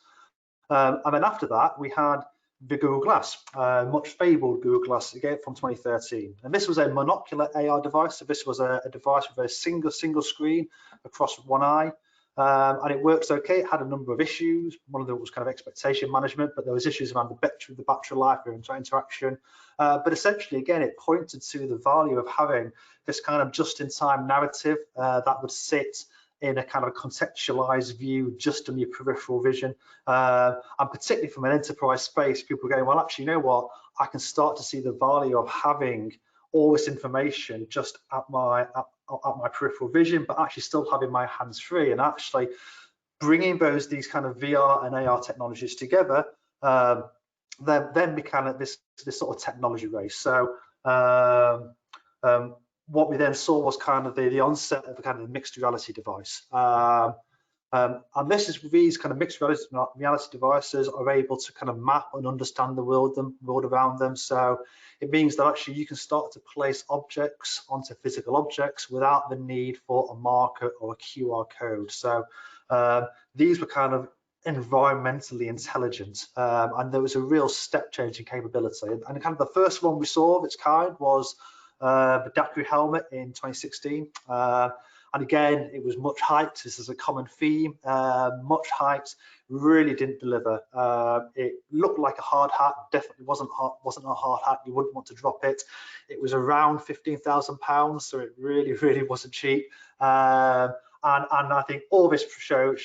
Speaker 3: And then after that, we had the Google Glass, much fabled Google Glass, again from 2013. And this was a monocular AR device. So this was a device with a single screen across one eye. And it works okay. It had a number of issues. One of them was kind of expectation management, but there was issues around the battery life, the interaction. But essentially, again, it pointed to the value of having this kind of just-in-time narrative that would sit in a kind of contextualized view just on your peripheral vision. And particularly from an enterprise space, people are going, well, actually, you know what? I can start to see the value of having all this information just at my peripheral vision, but actually still having my hands free, and actually bringing these kind of VR and AR technologies together. Then we kind of this sort of technology race. So what we then saw was kind of the onset of a kind of mixed reality device. And this is these kind of mixed reality devices are able to kind of map and understand the world around them. So it means that actually you can start to place objects onto physical objects without the need for a marker or a QR code. So these were kind of environmentally intelligent, and there was a real step change in capability. And kind of the first one we saw of its kind was the Daiquiri helmet in 2016. And again, it was much hyped. This is a common theme. Much hyped, really didn't deliver. It looked like a hard hat, definitely wasn't a hard hat. You wouldn't want to drop it. It was around £15,000, so it really wasn't cheap. And I think all this showed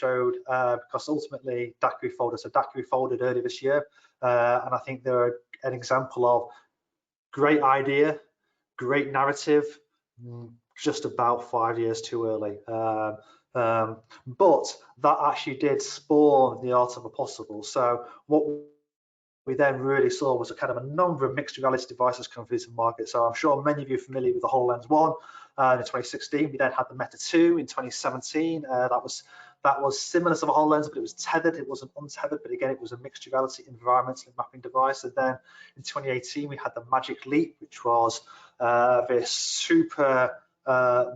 Speaker 3: because ultimately Daiquiri folded. So Daiquiri folded earlier this year, and I think they're an example of great idea, great narrative, just about 5 years too early. But that actually did spawn the art of the possible. So what we then really saw was a kind of a number of mixed reality devices come through the market. So I'm sure many of you are familiar with the HoloLens 1 in 2016. We then had the Meta 2 in 2017. That was similar to the HoloLens, but it was tethered. It wasn't untethered, but again, it was a mixed reality environmentally mapping device. And then in 2018, we had the Magic Leap, which was this super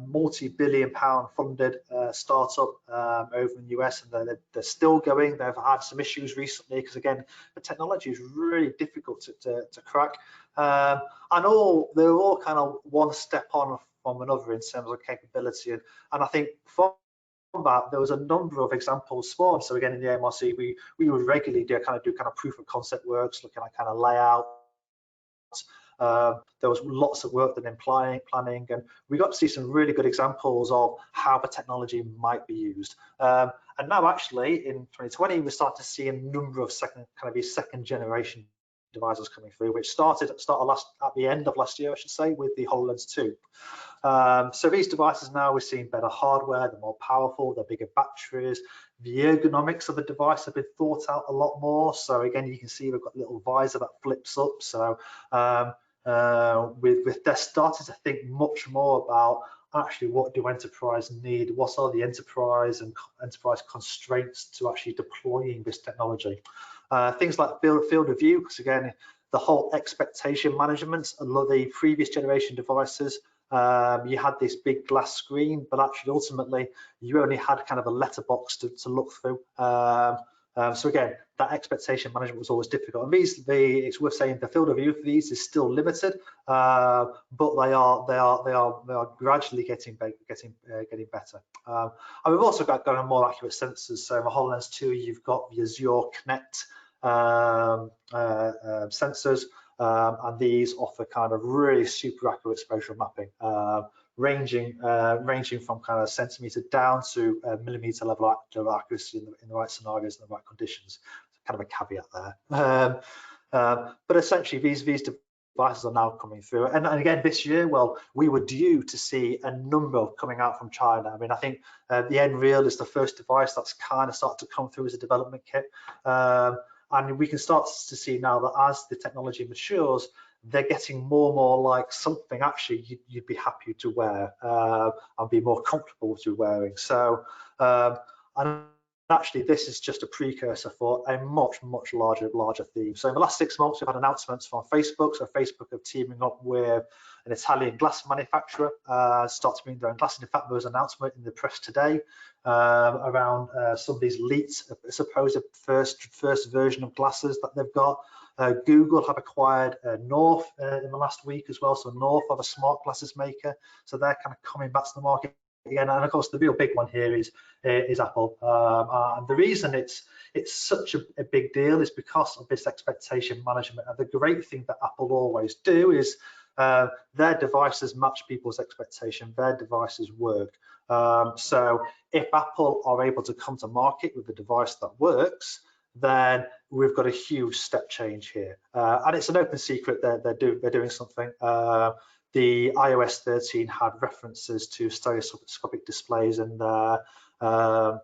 Speaker 3: multi-billion-pound funded startup over in the US, and they're still going. They've had some issues recently because, again, the technology is really difficult to crack, and they're all kind of one step on from another in terms of capability. And I think from that there was a number of examples spawned. So again, in the AMRC, we would regularly do kind of proof of concept works, looking at kind of layout. There was lots of work done in planning, and we got to see some really good examples of how the technology might be used. And now, actually, in 2020, we start to see a number of second generation devices coming through, which started at the end of last year, I should say, with the HoloLens 2. So these devices now, we're seeing better hardware, they're more powerful, they're bigger batteries. The ergonomics of the device have been thought out a lot more. So again, you can see we've got a little visor that flips up. So they're starting to think much more about actually what do enterprise need, what are the enterprise constraints to actually deploying this technology. Things like field of view, because again, the whole expectation management, a lot of the previous generation devices, you had this big glass screen, but actually ultimately you only had kind of a letterbox to look through. So again, that expectation management was always difficult. And it's worth saying the field of view for these is still limited, but they are gradually getting better. And we've also got going on more accurate sensors. So in the HoloLens 2, you've got the Azure Connect sensors, and these offer kind of really super accurate spatial mapping, ranging from kind of centimeter down to millimeter level accuracy in the right scenarios and the right conditions. Kind of a caveat there. But essentially, these devices are now coming through, and again this year, well, we were due to see a number coming out from China. I mean, I think the N-Real is the first device that's kind of started to come through as a development kit. And we can start to see now that as the technology matures, they're getting more and more like something actually you'd be happy to wear and be more comfortable to wearing. So, and actually this is just a precursor for a much larger theme. So in the last 6 months, we've had announcements from Facebook. So Facebook are teaming up with an Italian glass manufacturer, starts bringing their own glass. In fact, there was an announcement in the press today around somebody's leaked supposed first version of glasses that they've got. Google have acquired North in the last week as well. So North are a smart glasses maker. So they're kind of coming back to the market again. And of course, the real big one here is Apple. And the reason it's such a big deal is because of this expectation management. And the great thing that Apple always do is their devices match people's expectation. Their devices work. So if Apple are able to come to market with a device that works, then we've got a huge step change here. And it's an open secret that they're doing something. The iOS 13 had references to stereoscopic displays, and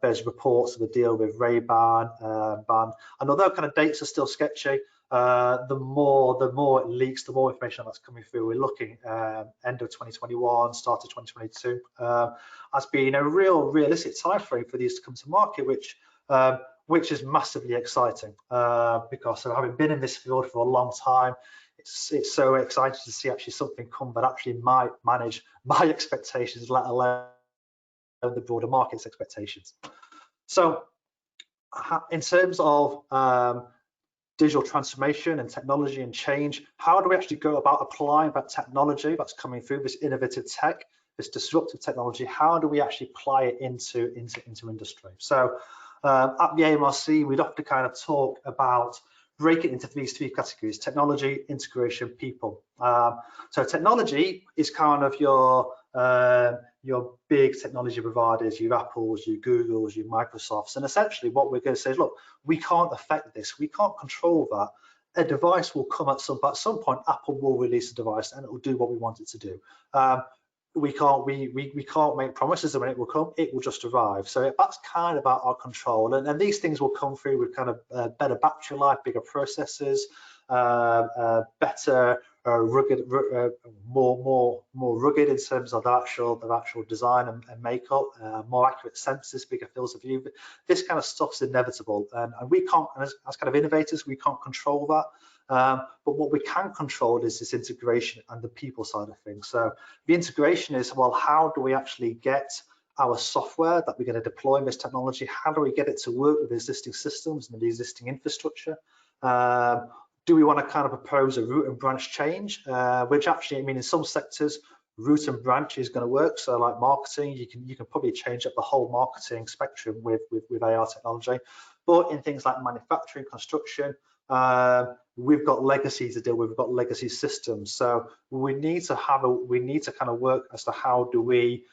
Speaker 3: there's reports of a deal with Ray-Ban. And although kind of dates are still sketchy, the more it leaks, the more information that's coming through. We're looking end of 2021, start of 2022, as being a realistic time frame for these to come to market, which is massively exciting, because of having been in this field for a long time, it's so exciting to see actually something come that actually might manage my expectations, let alone the broader market's expectations. So in terms of digital transformation and technology and change, how do we actually go about applying that technology that's coming through, this innovative tech, this disruptive technology? How do we actually apply it into industry? So at the AMRC, we'd often kind of talk about break it into these 3 categories: technology, integration, people. So technology is kind of your big technology providers, your Apples, your Googles, your Microsofts. And essentially what we're going to say is, look, we can't affect this. We can't control that. A device will come at some point. Apple will release a device and it will do what we want it to do. We can't make promises that when it will come, it will just arrive. So that's kind of out our control, and these things will come through with kind of better battery life, bigger processors, better rugged, more rugged in terms of the actual design and makeup, more accurate sensors, bigger fields of view. But this kind of stuff's inevitable, and we can't, as kind of innovators, we can't control that. But what we can control is this integration and the people side of things. So the integration is, well, how do we actually get our software that we're going to deploy in this technology, how do we get it to work with existing systems and the existing infrastructure? Do we want to kind of propose a root and branch change, which actually, I mean, in some sectors, root and branch is going to work. So like marketing, you can probably change up the whole marketing spectrum with AR technology. But in things like manufacturing, construction, we've got legacy to deal with. We've got legacy systems. So we need to kind of work as to how do we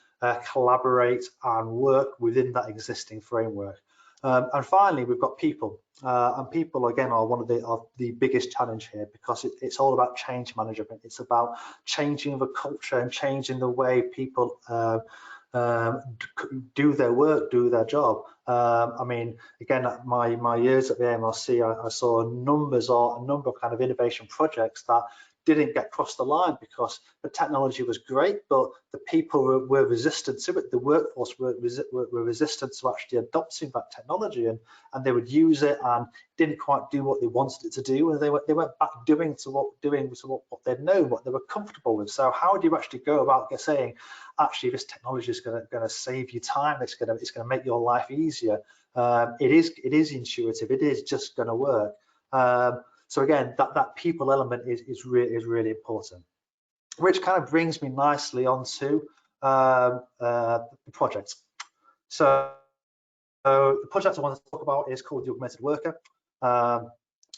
Speaker 3: collaborate and work within that existing framework. And finally, we've got people, and people again are one of the biggest challenge here, because it's all about change management. It's about changing the culture and changing the way people do their work, do their job. I mean, again, my years at the AMRC, I saw a number of kind of innovation projects that didn't get across the line because the technology was great, but the people were resistant to it. The workforce were resistant to actually adopting that technology, and they would use it and didn't quite do what they wanted it to do, and they went back doing what they'd known, what they were comfortable with. So how do you actually go about saying, actually, this technology is going to save you time, it's going to make your life easier? It is intuitive, it is just going to work. So again, that people element is really important, which kind of brings me nicely onto the project. So the project I want to talk about is called the Augmented Worker.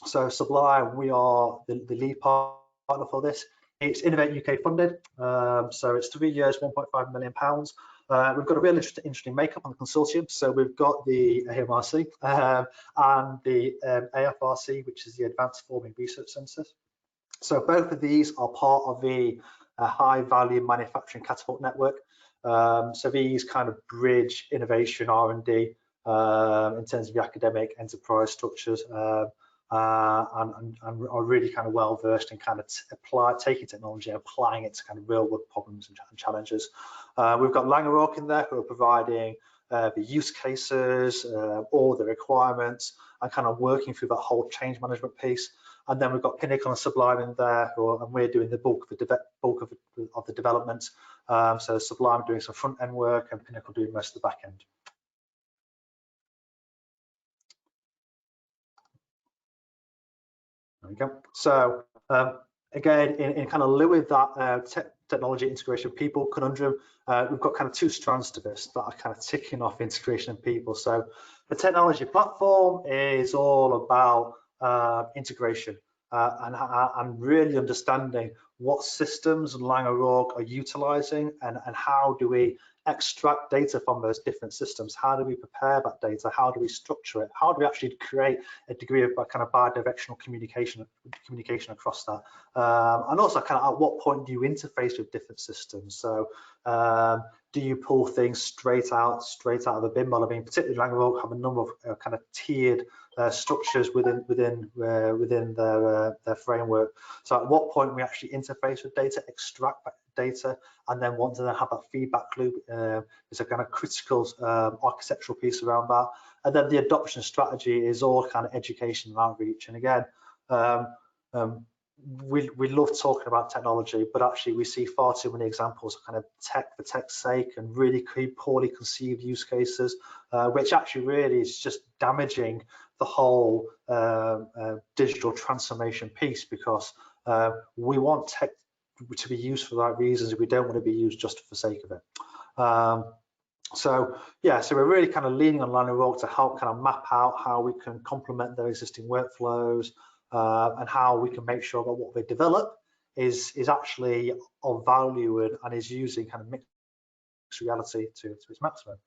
Speaker 3: So Sublime, we are the lead partner for this. It's Innovate UK funded, so it's 3 years, £1.5 million. We've got a really interesting makeup on the consortium. So we've got the AMRC and the AFRC, which is the Advanced Forming Research Centres. So both of these are part of the high value manufacturing catapult network. So these kind of bridge innovation R&D in terms of the academic enterprise structures, and are really kind of well versed in kind of taking technology and applying it to kind of real world problems and challenges. We've got Langeroog in there who are providing the use cases, all the requirements, and kind of working through that whole change management piece. And then we've got Pinnacle and Sublime in there, and we're doing the bulk of the development. So Sublime doing some front end work, and Pinnacle doing most of the back end. There we go. So again, in kind of lieu of that technology integration people conundrum, we've got kind of two strands to this that are kind of ticking off integration and people. So the technology platform is all about integration and really understanding what systems Langeroog are utilizing, and how do we extract data from those different systems? How do we prepare that data? How do we structure it? How do we actually create a degree of kind of bi-directional communication across that? And also kind of at what point do you interface with different systems? So do you pull things straight out of the bin model? I mean, particularly Langeroog have a number of kind of tiered structures within their framework. So at what point we actually interface with data, extract that data, and then want to then have that feedback loop is a kind of critical architectural piece around that. And then the adoption strategy is all kind of education and outreach. And again, we love talking about technology, but actually we see far too many examples of kind of tech for tech's sake and really poorly conceived use cases, which actually really is just damaging the whole digital transformation piece, because we want tech to be used for the right reasons. We don't want to be used just for the sake of it. So yeah, so we're really kind of leaning on Langeroog to help kind of map out how we can complement their existing workflows, and how we can make sure that what they develop is actually of value and is using kind of mixed reality to its maximum.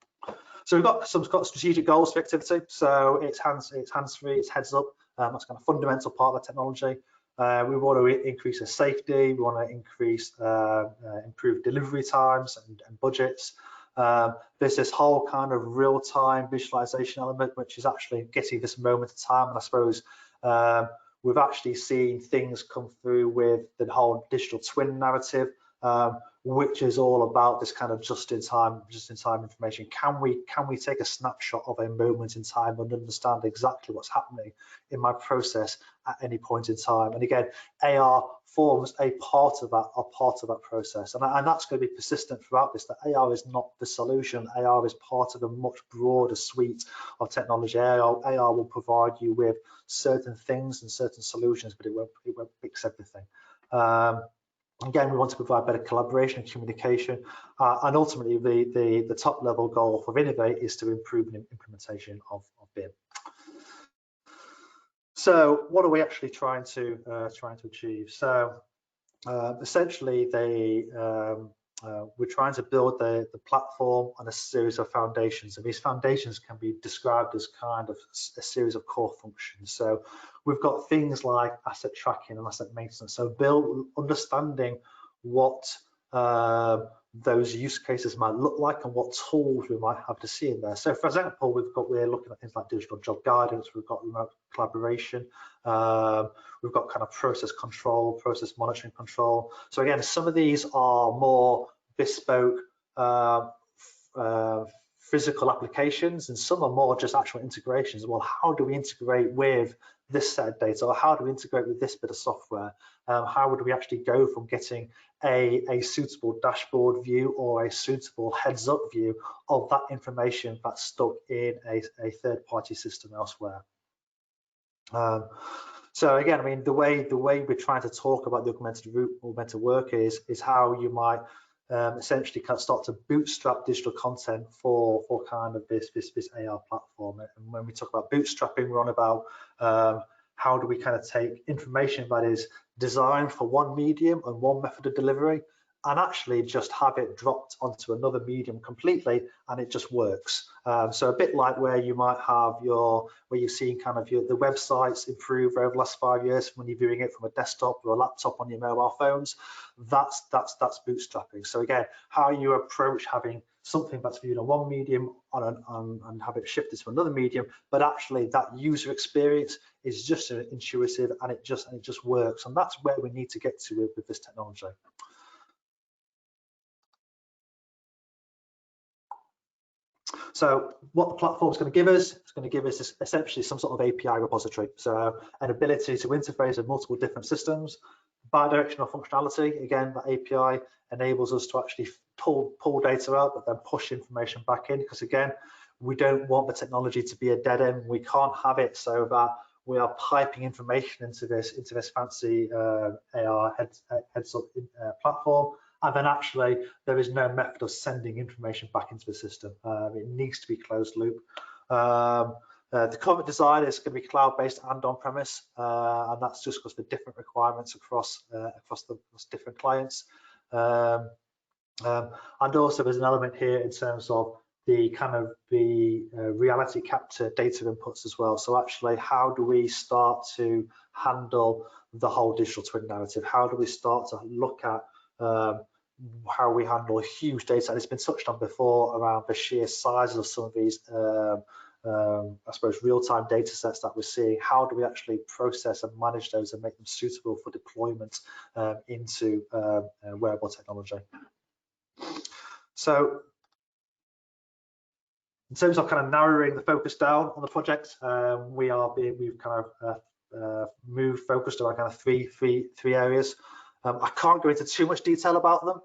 Speaker 3: So we've got strategic goals for activity. So it's hands-free, it's heads up. That's kind of fundamental part of the technology. We want to increase the safety. We want to increase improve delivery times and budgets. There's this whole kind of real-time visualization element, which is actually getting this moment of time. And I suppose we've actually seen things come through with the whole digital twin narrative, which is all about this kind of just-in-time information. Can we take a snapshot of a moment in time and understand exactly what's happening in my process at any point in time? And again, AR forms a part of that process, and that's going to be persistent throughout this. That AR is not the solution. AR is part of a much broader suite of technology. AR will provide you with certain things and certain solutions, but it won't fix everything. Again, we want to provide better collaboration and communication, and ultimately the top level goal for Innovate is to improve the implementation of BIM. So what are we actually trying to achieve? So essentially we're trying to build the platform on a series of foundations, and these foundations can be described as kind of a series of core functions. So we've got things like asset tracking and asset maintenance. So understanding what those use cases might look like and what tools we might have to see in there. So for example, we're looking at things like digital job guidance, we've got remote collaboration, we've got kind of process control, process monitoring control. So again, some of these are more bespoke physical applications, and some are more just actual integrations. Well, how do we integrate with this set of data, or how do we integrate with this bit of software? How would we actually go from getting a suitable dashboard view or a suitable heads-up view of that information that's stuck in a third-party system elsewhere? So again, I mean, the way we're trying to talk about the augmented work is how you might essentially kind of start to bootstrap digital content for kind of this AR platform. And when we talk about bootstrapping, we're on about how do we kind of take information that is designed for one medium and one method of delivery and actually just have it dropped onto another medium completely, and it just works. So a bit like where you might have where you've seen kind of the websites improve over the last 5 years when you're viewing it from a desktop or a laptop on your mobile phones. That's bootstrapping. So again, how you approach having something that's viewed on one medium and have it shifted to another medium, but actually that user experience is just intuitive and it just works, and that's where we need to get to with this technology. So what the platform is going to give us, it's going to give us essentially some sort of API repository. So an ability to interface with multiple different systems, bidirectional functionality. Again, that API enables us to actually pull data out, but then push information back in, because again, we don't want the technology to be a dead end. We can't have it so that we are piping information into this fancy AR heads-up platform, and then actually there is no method of sending information back into the system. It needs to be closed loop. The current design is going to be cloud-based and on-premise, and that's just because of the different requirements across different clients. And also there's an element here in terms of the kind of reality capture data inputs as well. So actually, how do we start to handle the whole digital twin narrative? How do we start to look at how we handle huge data? And it's been touched on before around the sheer size of some of these I suppose real-time data sets that we're seeing. How do we actually process and manage those and make them suitable for deployment into wearable technology? So in terms of kind of narrowing the focus down on the project, we've kind of moved focused around kind of three areas. I can't go into too much detail about them,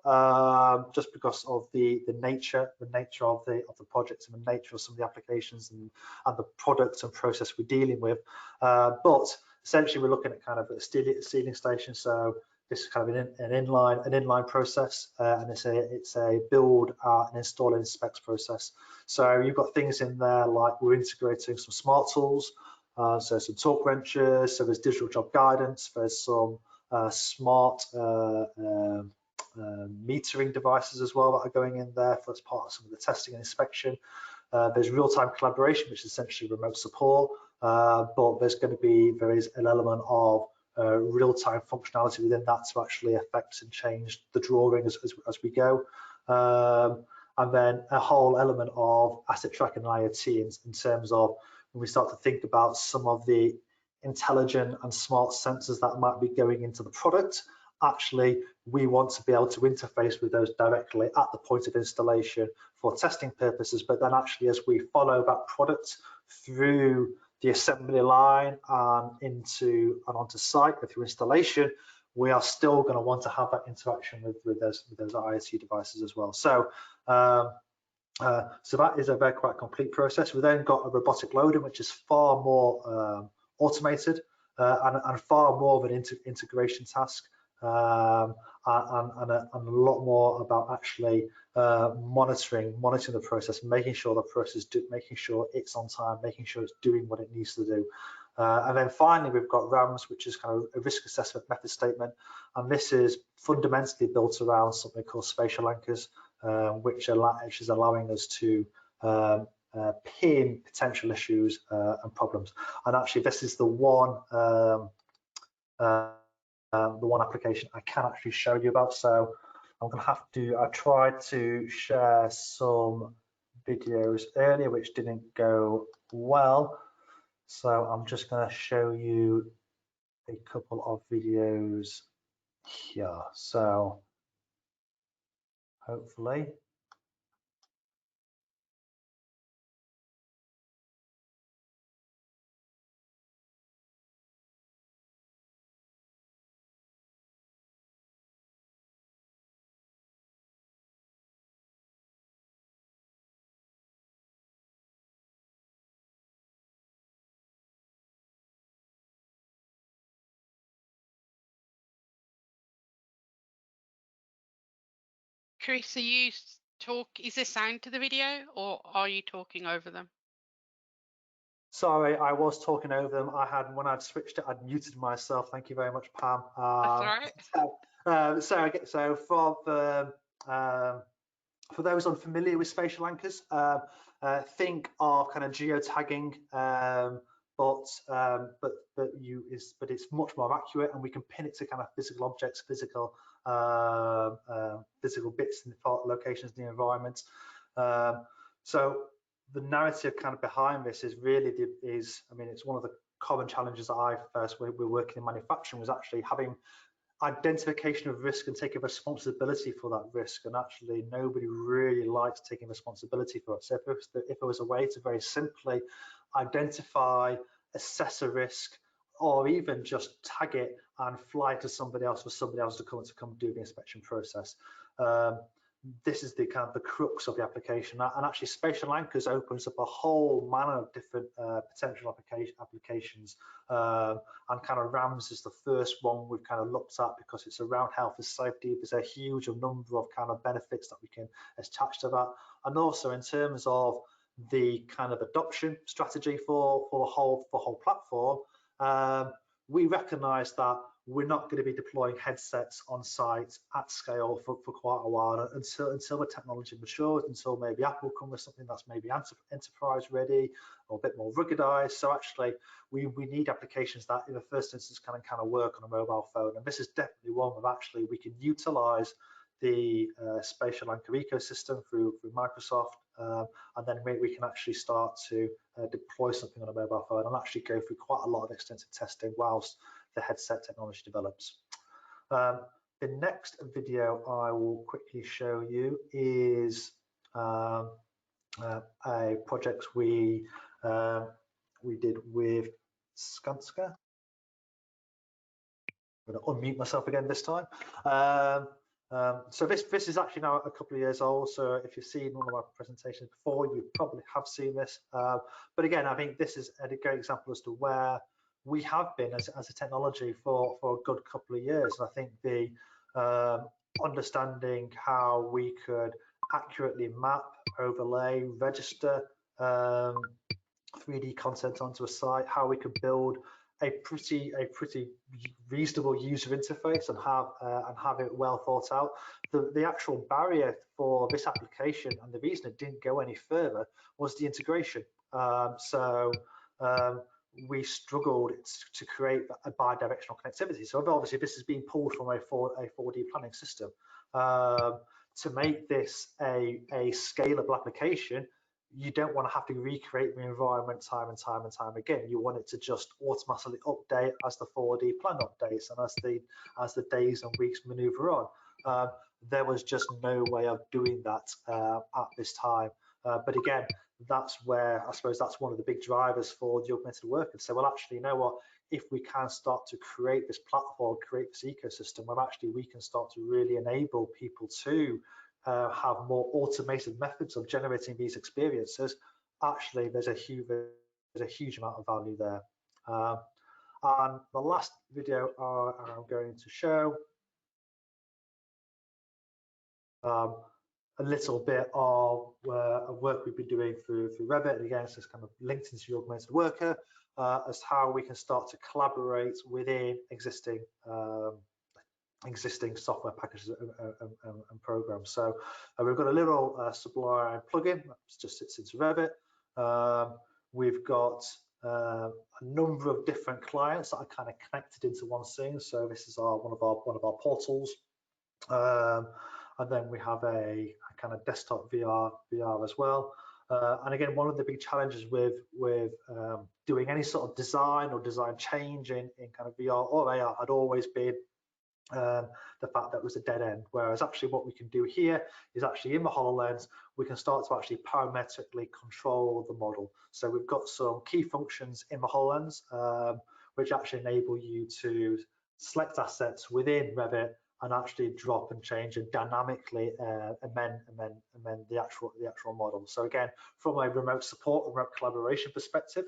Speaker 3: just because of the nature of the project and the nature of some of the applications and the products and process we're dealing with. But essentially, we're looking at kind of a sealing station. So this is kind of an inline process, and it's a build, and install, and inspect process. So you've got things in there like we're integrating some smart tools, so some torque wrenches. So there's digital job guidance. There's some smart metering devices as well that are going in there as part of some of the testing and inspection. There's real-time collaboration, which is essentially remote support, but there is an element of real-time functionality within that to actually affect and change the drawing as we go. And then a whole element of asset tracking and IoT in terms of when we start to think about some of the intelligent and smart sensors that might be going into the product. Actually, we want to be able to interface with those directly at the point of installation for testing purposes, but then actually as we follow that product through the assembly line and onto site through installation, we are still going to want to have that interaction with those IoT devices as well. So so that is a quite complete process. We then got a robotic loading, which is far more automated and far more of an integration task, and a lot more about actually monitoring the process, making sure the process, making sure it's on time, making sure it's doing what it needs to do. And then finally, we've got RAMS, which is kind of a risk assessment method statement, and this is fundamentally built around something called spatial anchors, which is allowing us to pin potential issues and problems. And actually, this is the one application I can actually show you about. So I'm going to have to, I tried to share some videos earlier which didn't go well, so I'm just going to show you a couple of videos here. So hopefully
Speaker 4: Chris, are you is there sound to the video or are you talking over them?
Speaker 3: sorry, I was talking over them. When I'd switched it, I'd muted myself. Thank you very much, Pam.
Speaker 4: That's all right.
Speaker 3: So for those unfamiliar with spatial anchors, think of kind of geotagging, but it's much more accurate, and we can pin it to kind of physical objects, physical bits in the locations in the environment. So the narrative kind of behind this is really I mean, it's one of the common challenges that I first we're working in manufacturing was actually having identification of risk and taking responsibility for that risk, and actually nobody really likes taking responsibility for it. So if there was a way to very simply identify, assess a risk, or even just tag it and fly to somebody else for somebody else to come do the inspection process. This is the kind of the crux of the application, and actually spatial anchors opens up a whole manner of different potential applications, and kind of RAMS is the first one we've kind of looked at because it's around health and safety. There's a huge number of kind of benefits that we can attach to that, and also in terms of the kind of adoption strategy for the whole platform, we recognize that we're not going to be deploying headsets on site at scale for quite a while until the technology matures, until maybe Apple come with something that's maybe enterprise ready or a bit more ruggedized. So actually we need applications that in the first instance can kind of work on a mobile phone, and this is definitely one of actually we can utilize the spatial anchor ecosystem through Microsoft, and then we can actually start to deploy something on a mobile phone and actually go through quite a lot of extensive testing whilst the headset technology develops. The next video I will quickly show you is a project we did with Skanska. I'm going to unmute myself again this time. So this is actually now a couple of years old, so if you've seen one of my presentations before, you probably have seen this. But again, I think this is a great example as to where we have been as a technology for a good couple of years. And I think the understanding how we could accurately map, overlay, register 3D content onto a site, how we could build a pretty reasonable user interface and have it well thought out. The actual barrier for this application, and the reason it didn't go any further, was the integration. We struggled to create a bi-directional connectivity. So obviously this is being pulled from a 4D planning system. To make this a scalable application, you don't want to have to recreate the environment time and time again. You want it to just automatically update as the 4D plan updates and as the days and weeks maneuver on. There was just no way of doing that at this time. But again, that's where I suppose that's one of the big drivers for the augmented worker. So, well, actually, you know what? If we can start to create this platform, create this ecosystem, well, actually, we can start to really enable people to have more automated methods of generating these experiences. Actually, there's a huge amount of value there. And the last video I'm going to show a little bit of work we've been doing through Revit. And again, it's just kind of linked into the augmented worker as how we can start to collaborate within existing software packages and programs. So we've got a little Sublime plugin that just sits into Revit. We've got a number of different clients that are kind of connected into one thing. So this is one of our portals. and then we have a kind of desktop VR as well. And again, one of the big challenges with doing any sort of design or design change in kind of VR or AR had always been the fact that it was a dead end, whereas actually what we can do here is actually in the HoloLens we can start to actually parametrically control the model. So we've got some key functions in the HoloLens which actually enable you to select assets within Revit and actually drop and change and dynamically amend the actual model. So again, from a remote support, remote collaboration perspective,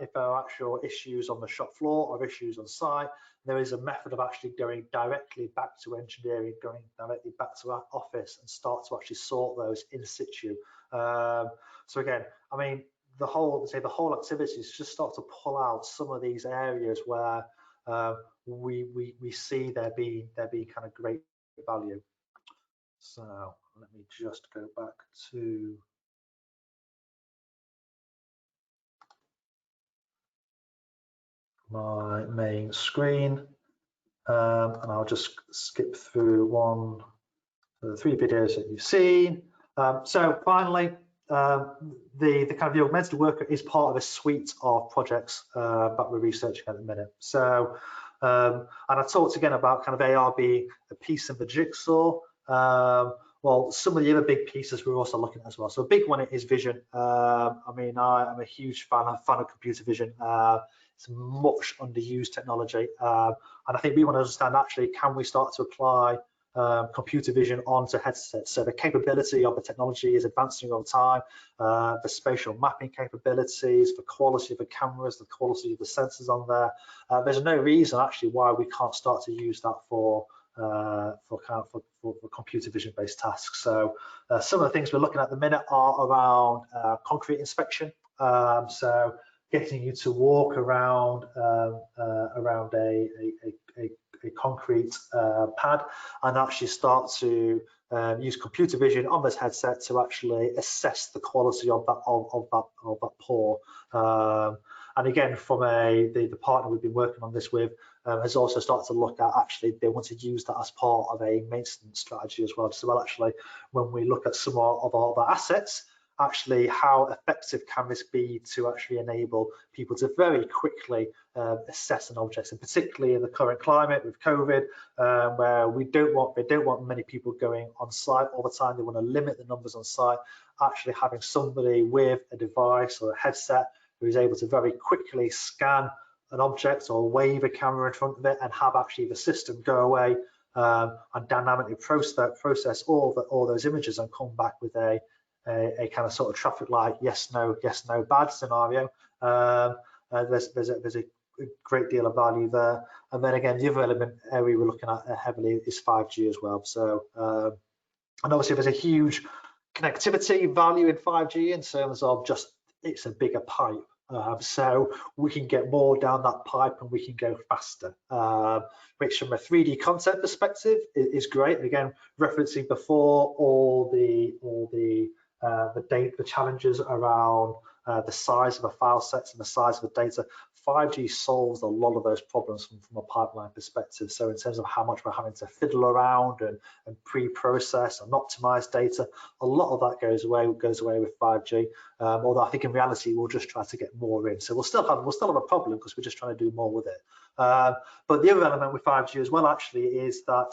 Speaker 3: if there are actual issues on the shop floor or issues on site, there is a method of actually going directly back to engineering, going directly back to our office and start to actually sort those in situ. So again, I mean, the whole activity is just start to pull out some of these areas where we see there being kind of great value. So let me just go back to my main screen, and I'll just skip through the 3 videos that you've seen. So finally, the kind of the augmented worker is part of a suite of projects that we're researching at the minute. So and I talked again about kind of AR being a piece of the jigsaw. Well, some of the other big pieces we're also looking at as well. So a big one is vision. I mean, I'm a huge fan of computer vision. It's much underused technology, and I think we want to understand actually, can we start to apply computer vision onto headsets? So the capability of the technology is advancing over time, the spatial mapping capabilities, the quality of the cameras, the quality of the sensors on there. There's no reason actually why we can't start to use that for computer vision based tasks. So some of the things we're looking at the minute are around concrete inspection. So getting you to walk around around a concrete pad and actually start to use computer vision on this headset to actually assess the quality of that pour. And again, from the partner we've been working on this with has also started to look at actually they want to use that as part of a maintenance strategy as well. So actually, when we look at some of our assets, actually how effective can this be to actually enable people to very quickly assess an object, and particularly in the current climate with COVID, where they don't want many people going on site all the time. They want to limit the numbers on site. Actually having somebody with a device or a headset who is able to very quickly scan an object or wave a camera in front of it and have actually the system go away and dynamically process all those images and come back with a kind of sort of traffic light yes no bad scenario. There's a great deal of value there. And then again, the other element area we're looking at heavily is 5G as well. So and obviously there's a huge connectivity value in 5G in terms of just it's a bigger pipe. So we can get more down that pipe and we can go faster, which from a 3D content perspective is great. Again, referencing before all the challenges around the size of the file sets and the size of the data. 5G solves a lot of those problems from a pipeline perspective. So in terms of how much we're having to fiddle around and pre-process and optimize data, a lot of that goes away with 5G. Although I think in reality we'll just try to get more in. So we'll still have a problem because we're just trying to do more with it. But the other element with 5G as well actually is that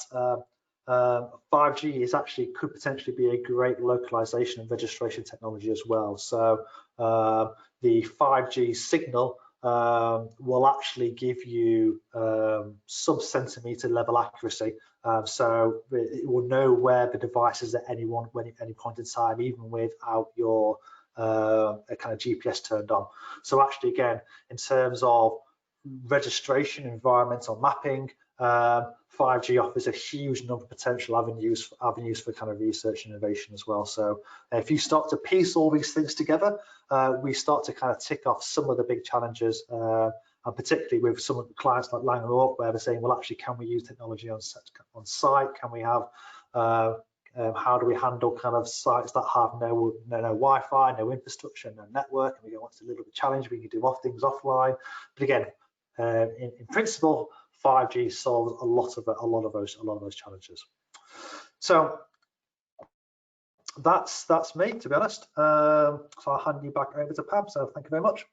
Speaker 3: 5G is actually could potentially be a great localization and registration technology as well. So the 5G signal will actually give you sub-centimeter level accuracy. So it will know where the device is at any point in time, even without your kind of GPS turned on. So actually, again, in terms of registration, environmental mapping, 5G offers a huge number of potential avenues for kind of research and innovation as well. So if you start to piece all these things together, we start to kind of tick off some of the big challenges, and particularly with some of the clients like Lang & Ork, where they're saying, well, actually, can we use technology on site? Can we have how do we handle kind of sites that have no Wi-Fi, no infrastructure, no network? And we go, what's a little bit challenging? We can do things offline. But again, in principle, 5G solves a lot of those challenges. So that's me, to be honest. So I'll hand you back over to Pam. So thank you very much.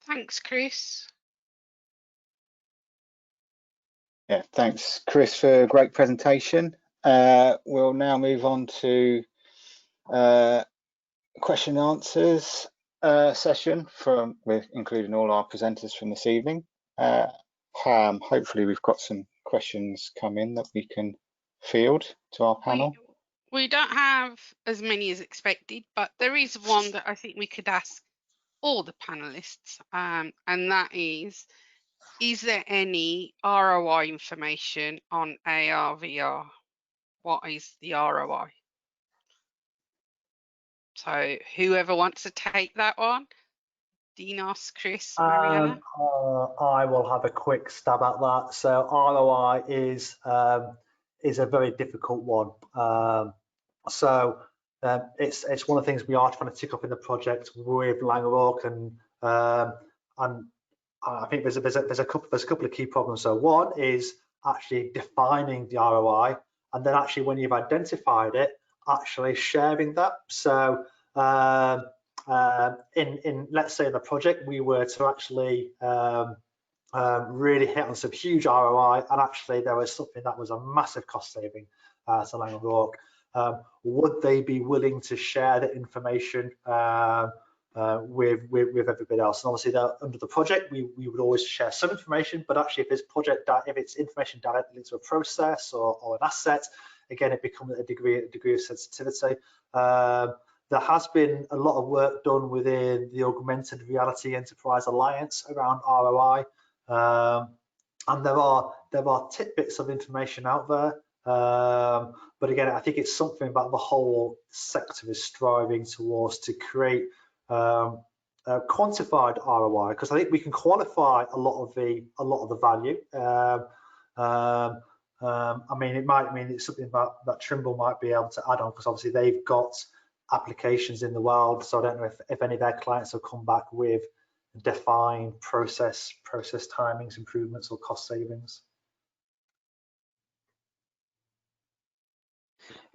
Speaker 4: Thanks, Chris.
Speaker 1: Yeah, thanks, Chris, for a great presentation. We'll now move on to question and answers session with including all our presenters from this evening. Pam, hopefully we've got some questions come in that we can field to our panel.
Speaker 4: We don't have as many as expected, but there is one that I think we could ask all the panelists, and that is there any ROI information on AR, VR? What is the ROI? So whoever wants to take that one, Dinos, Chris, Mariella?
Speaker 3: I will have a quick stab at that. So ROI is a very difficult one. It's one of the things we are trying to tick up in the project with Laing O'Rourke, and I think there's a couple of key problems. So one is actually defining the ROI, and then actually when you've identified it, actually sharing that. So in let's say in the project we were to actually really hit on some huge ROI, and actually there was something that was a massive cost saving to Laing O'Rourke. Would they be willing to share the information with everybody else? And obviously, under the project, we would always share some information, but actually, if it's information directly linked to a process or an asset, again, it becomes a degree of sensitivity. There has been a lot of work done within the Augmented Reality Enterprise Alliance around ROI, and there are tidbits of information out there. But again, I think it's something about the whole sector is striving towards to create quantified ROI, because I think we can qualify a lot of the value. I mean, it might mean it's something that Trimble might be able to add on, because obviously they've got applications in the world. So I don't know if any of their clients have come back with defined process timings, improvements, or cost savings.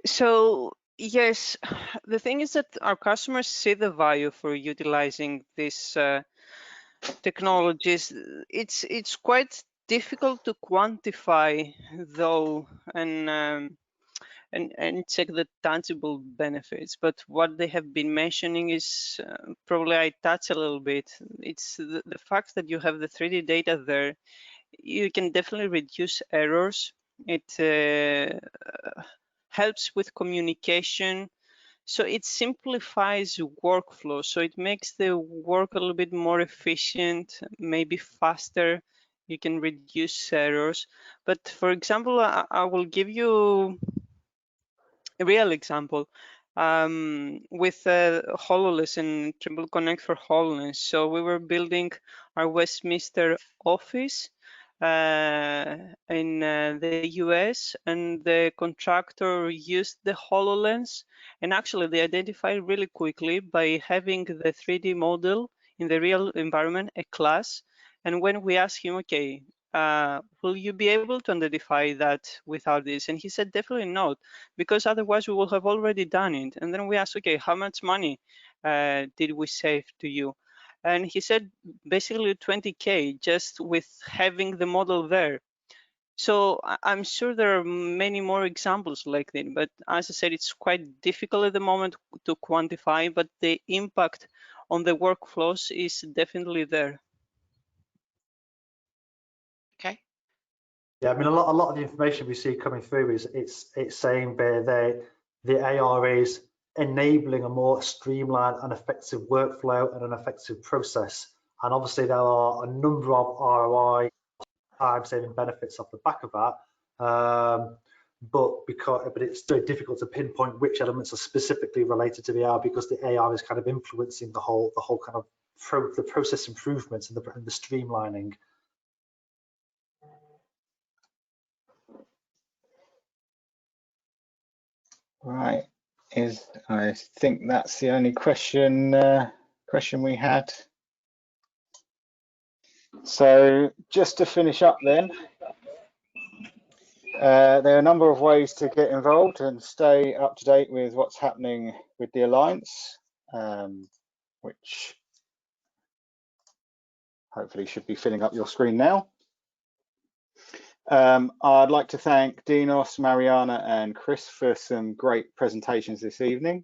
Speaker 2: So yes, the thing is that our customers see the value for utilizing these technologies. It's quite difficult to quantify though, and check the tangible benefits. But what they have been mentioning is probably I touch a little bit. It's the fact that you have the 3D data there. You can definitely reduce errors. It helps with communication. So it simplifies workflow. So it makes the work a little bit more efficient, maybe faster. You can reduce errors. But for example, I will give you a real example with HoloLens and Trimble Connect for HoloLens. So we were building our Westminster office in the US, and the contractor used the HoloLens, and actually they identified really quickly by having the 3D model in the real environment, a class. And when we asked him, okay, will you be able to identify that without this? And he said, definitely not, because otherwise we will have already done it. And then we asked, okay, how much money did we save to you? And he said basically 20K just with having the model there. So I'm sure there are many more examples like that, but as I said, it's quite difficult at the moment to quantify, but the impact on the workflows is definitely there.
Speaker 4: Okay.
Speaker 3: Yeah, I mean, a lot of the information we see coming through is it's saying the AR is enabling a more streamlined and effective workflow and an effective process. And obviously there are a number of ROI time-saving benefits off the back of that. But it's very difficult to pinpoint which elements are specifically related to the AR, because the AR is kind of influencing the whole kind of the process improvements and the streamlining.
Speaker 1: Right. I think that's the only question we had. So just to finish up then, there are a number of ways to get involved and stay up to date with what's happening with the Alliance, which hopefully should be filling up your screen now. I'd like to thank Dinos, Mariana and Chris for some great presentations this evening.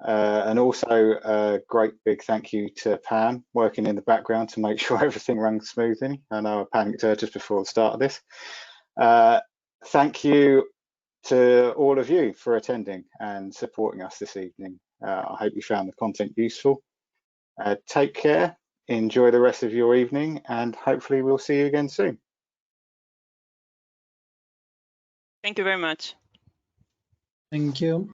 Speaker 1: And also a great big thank you to Pam, working in the background to make sure everything runs smoothly. I know I panicked her just before the start of this. Thank you to all of you for attending and supporting us this evening. I hope you found the content useful. Take care, enjoy the rest of your evening, and hopefully we'll see you again soon.
Speaker 2: Thank you very much.
Speaker 5: Thank you.